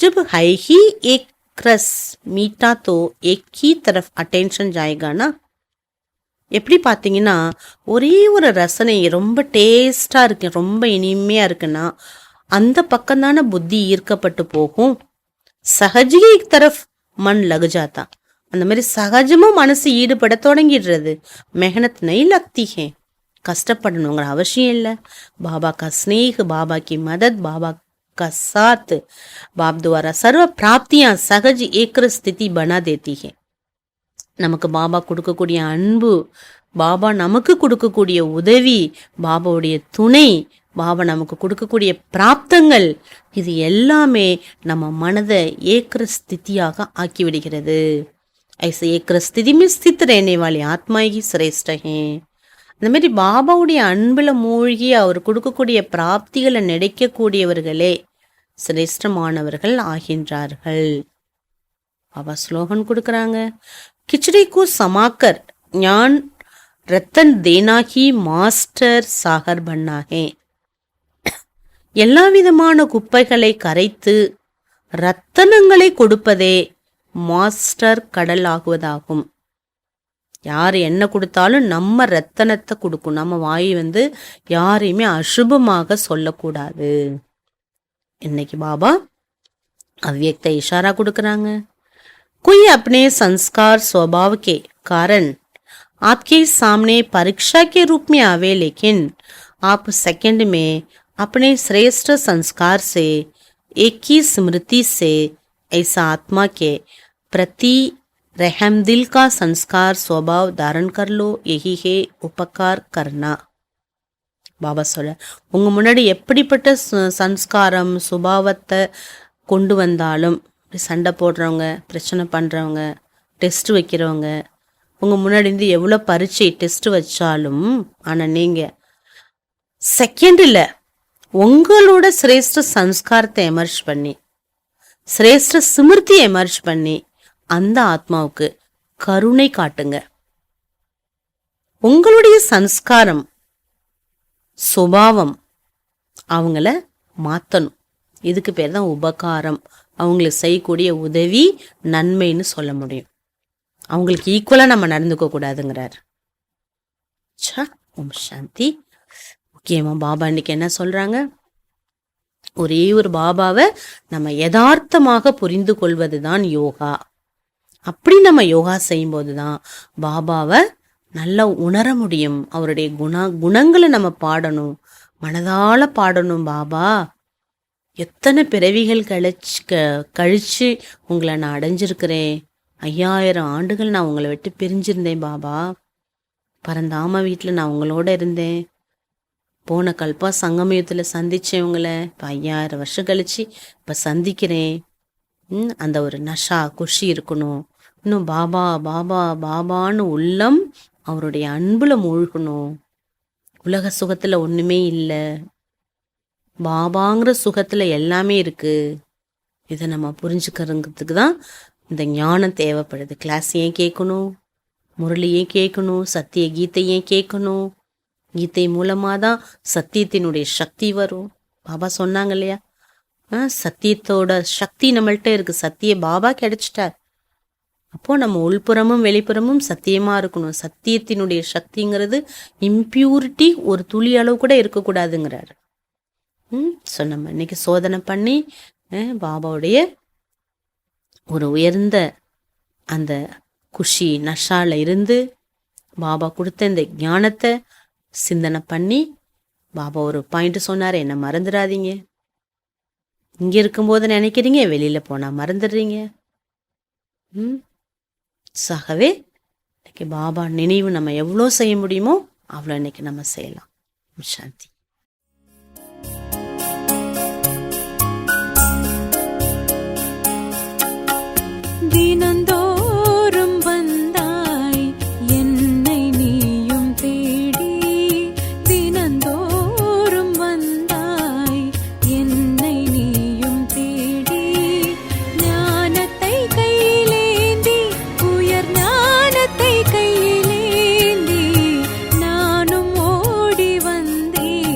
[SPEAKER 2] जब है ही एक रस मीठा तो एक ही तरफ अटेंशन जाएगा ना. எப்படி பார்த்தீங்கன்னா, ஒரே ஒரு ரசனை ரொம்ப டேஸ்டா இருக்கு, ரொம்ப இனிமையா இருக்குன்னா அந்த பக்கம் தானே புத்தி ஈர்க்கப்பட்டு போகும். சகஜி एक तरफ मन लग जाता. அந்த மாதிரி சகஜமா மனசு ஈடுபட தொடங்கிடுறது. मेहनत नहीं लगती है, கஷ்டப்படணுங்கிற அவசியம் இல்லை. பாபா का स्नेह, बाबा की मदद, बाबा का साथ, बाप द्वारा सर्व प्राप्तियां सहज एक स्थिति बना देती है. நமக்கு பாபா கொடுக்கக்கூடிய அன்பு, பாபா நமக்கு கொடுக்கக்கூடிய உதவி, பாபாவுடைய துணை, பாபா நமக்கு கொடுக்கக்கூடிய பிராப்தங்கள், இது எல்லாமே நம்ம மனதை ஏக்கிற ஸ்திதியாக ஆக்கிவிடுகிறது. ऐसे एक स्थिति में स्थित रहने वाली आत्मा ही श्रेष्ठ है. இந்த மாதிரி பாபாவுடைய அன்புல மூழ்கி அவர் கொடுக்கக்கூடிய பிராப்திகளை நினைக்கக்கூடியவர்களே சிரேஷ்டமானவர்கள் ஆகின்றார்கள். பாபா ஸ்லோகன் கொடுக்கறாங்க, खिचड़ी को समाकर ज्ञान रतन देना ही मास्टर सागर बनना है. எல்லா விதமான குப்பைகளை கரைத்து ரத்தனங்களை கொடுப்பதே மாஸ்டர் கடல் ஆகுவதாகும். யார் என்ன கொடுத்தாலும் நம்ம ரத்தனத்தை கொடுக்கும். நம்ம வாய் யாரையுமே அசுபமாக சொல்லக்கூடாது. இன்னைக்கு பாபா அவ்யக்த இஷாரா கொடுக்கறாங்க, कोई अपने संस्कार स्वभाव के कारण आपके सामने परीक्षा के रूप में आवे, लेकिन आप सेकंड में अपने श्रेष्ठ संस्कार से एक ही स्मृति से ऐसा आत्मा के प्रति रहम दिल का संस्कार स्वभाव धारण कर लो, यही है उपकार करना. பாபா சொல்ல, உங்க முன்னாடி எப்படிப்பட்ட சன்ஸ்காரம் சுபாவத்தை கொண்டு வந்தாலும், சண்டை போடுறவங்க, பிரச்சனை பண்றவங்க, டெஸ்ட் வைக்கிறவங்க, உங்க முன்னாடி இருந்து எவ்வளவு பரீட்சை டெஸ்ட் வச்சாலும், ஆனா நீங்க செகண்ட்ல உங்களோட சிரேஷ்ட சன்ஸ்காரத்தை எமர்ஜ் பண்ணி, சிரேஷ்ட ஸ்மிருதி எமர்ஜ் பண்ணி அந்த ஆத்மாவுக்கு கருணை காட்டுங்க. உங்களுடைய சன்ஸ்காரம் சுபாவம் அவங்கள மாத்தணும். இதுக்கு பேர் தான் உபகாரம். அவங்களுக்கு செய்யக்கூடிய உதவி நன்மைன்னு சொல்ல முடியும். அவங்களுக்கு ஈக்குவலா நம்ம நடந்துக்க கூடாதுங்கிறார். ஓம் சாந்தி. முக்கியமா பாபா இன்னைக்கு என்ன சொல்றாங்க, ஒரே ஒரு பாபாவை நம்ம யதார்த்தமாக புரிந்து கொள்வதுதான் யோகா. அப்படி நம்ம யோகா செய்யும் போதுதான் பாபாவை நல்லா உணர முடியும். அவருடைய குணங்களை நம்ம பாடணும், மனதால பாடணும். பாபா, எத்தனை பிறவிகள் கழிச்சு உங்களை நான் அடைஞ்சிருக்கிறேன். 5000 ஆண்டுகள் நான் உங்களை விட்டு பிரிஞ்சிருந்தேன் பாபா. பரந்தாம வீட்டில் நான் உங்களோட இருந்தேன். போன கல்பா சங்கமயத்தில் சந்திச்சேன் உங்களை. இப்போ 5000 வருஷம் கழிச்சு இப்போ சந்திக்கிறேன். அந்த ஒரு நஷா குஷி இருக்கணும். இன்னும் பாபா பாபா பாபான்னு உள்ளம் அவருடைய அன்புல மூழ்கணும். உலக சுகத்துல ஒண்ணுமே இல்லை, பாபாங்கிற சுகத்துல எல்லாமே இருக்கு. இதை நம்ம புரிஞ்சுக்கிறதுக்கு தான் இந்த ஞானம் தேவைப்படுது. கிளாஸ் ஏன் கேட்கணும், முரளி ஏன் கேட்கணும், சத்திய கீதை ஏன் கேட்கணும். கீதை மூலமா தான் சத்தியத்தினுடைய சக்தி வரும். பாபா சொன்னாங்க இல்லையா, சத்தியத்தோட சக்தி நம்மள்ட்ட இருக்கு. சத்திய பாபா கிடைச்சிட்டார். அப்போ நம்ம உள்புறமும் வெளிப்புறமும் சத்தியமா இருக்கணும். சத்தியத்தினுடைய சக்திங்கிறது இம்பியூரிட்டி ஒரு துளி அளவு கூட இருக்கக்கூடாதுங்கிறாரு. ஸோ நம்ம இன்னைக்கு சோதனை பண்ணி பாபாவுடைய ஒரு உயர்ந்த அந்த குஷி நஷால இருந்து பாபா கொடுத்த இந்த ஞானத்தை சிந்தனை பண்ணி, பாபா ஒரு பாயிண்ட் சொன்னார், என்ன மறந்துடாதீங்க. இங்க இருக்கும்போது நினைக்கிறீங்க, வெளியில போனா மறந்துடுறீங்க. ஆகவே இன்னைக்கு பாபா நினைவு நம்ம எவ்வளோ செய்ய முடியுமோ அவ்வளோ இன்னைக்கு நம்ம செய்யலாம். சாந்தி.
[SPEAKER 3] தினந்தோறும் வந்தாய் என்னை நீயும் தேடி, தினந்தோறும் வந்தாய் என்னை நீயும் தேடி, ஞானத்தை கையிலேந்தி உயர் ஞானத்தை கையிலேந்தி நானும் ஓடி வந்தேன்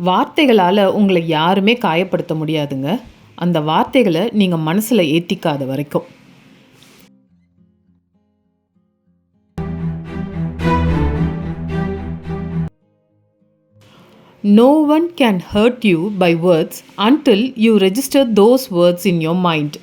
[SPEAKER 4] வார்த்தைகளால் உங்களை யாருமே காயப்படுத்த முடியாதுங்க, அந்த வார்த்தைகளை நீங்கள் மனசில் ஏற்றிக்காத வரைக்கும். No one can hurt you by words until you register those words in your mind.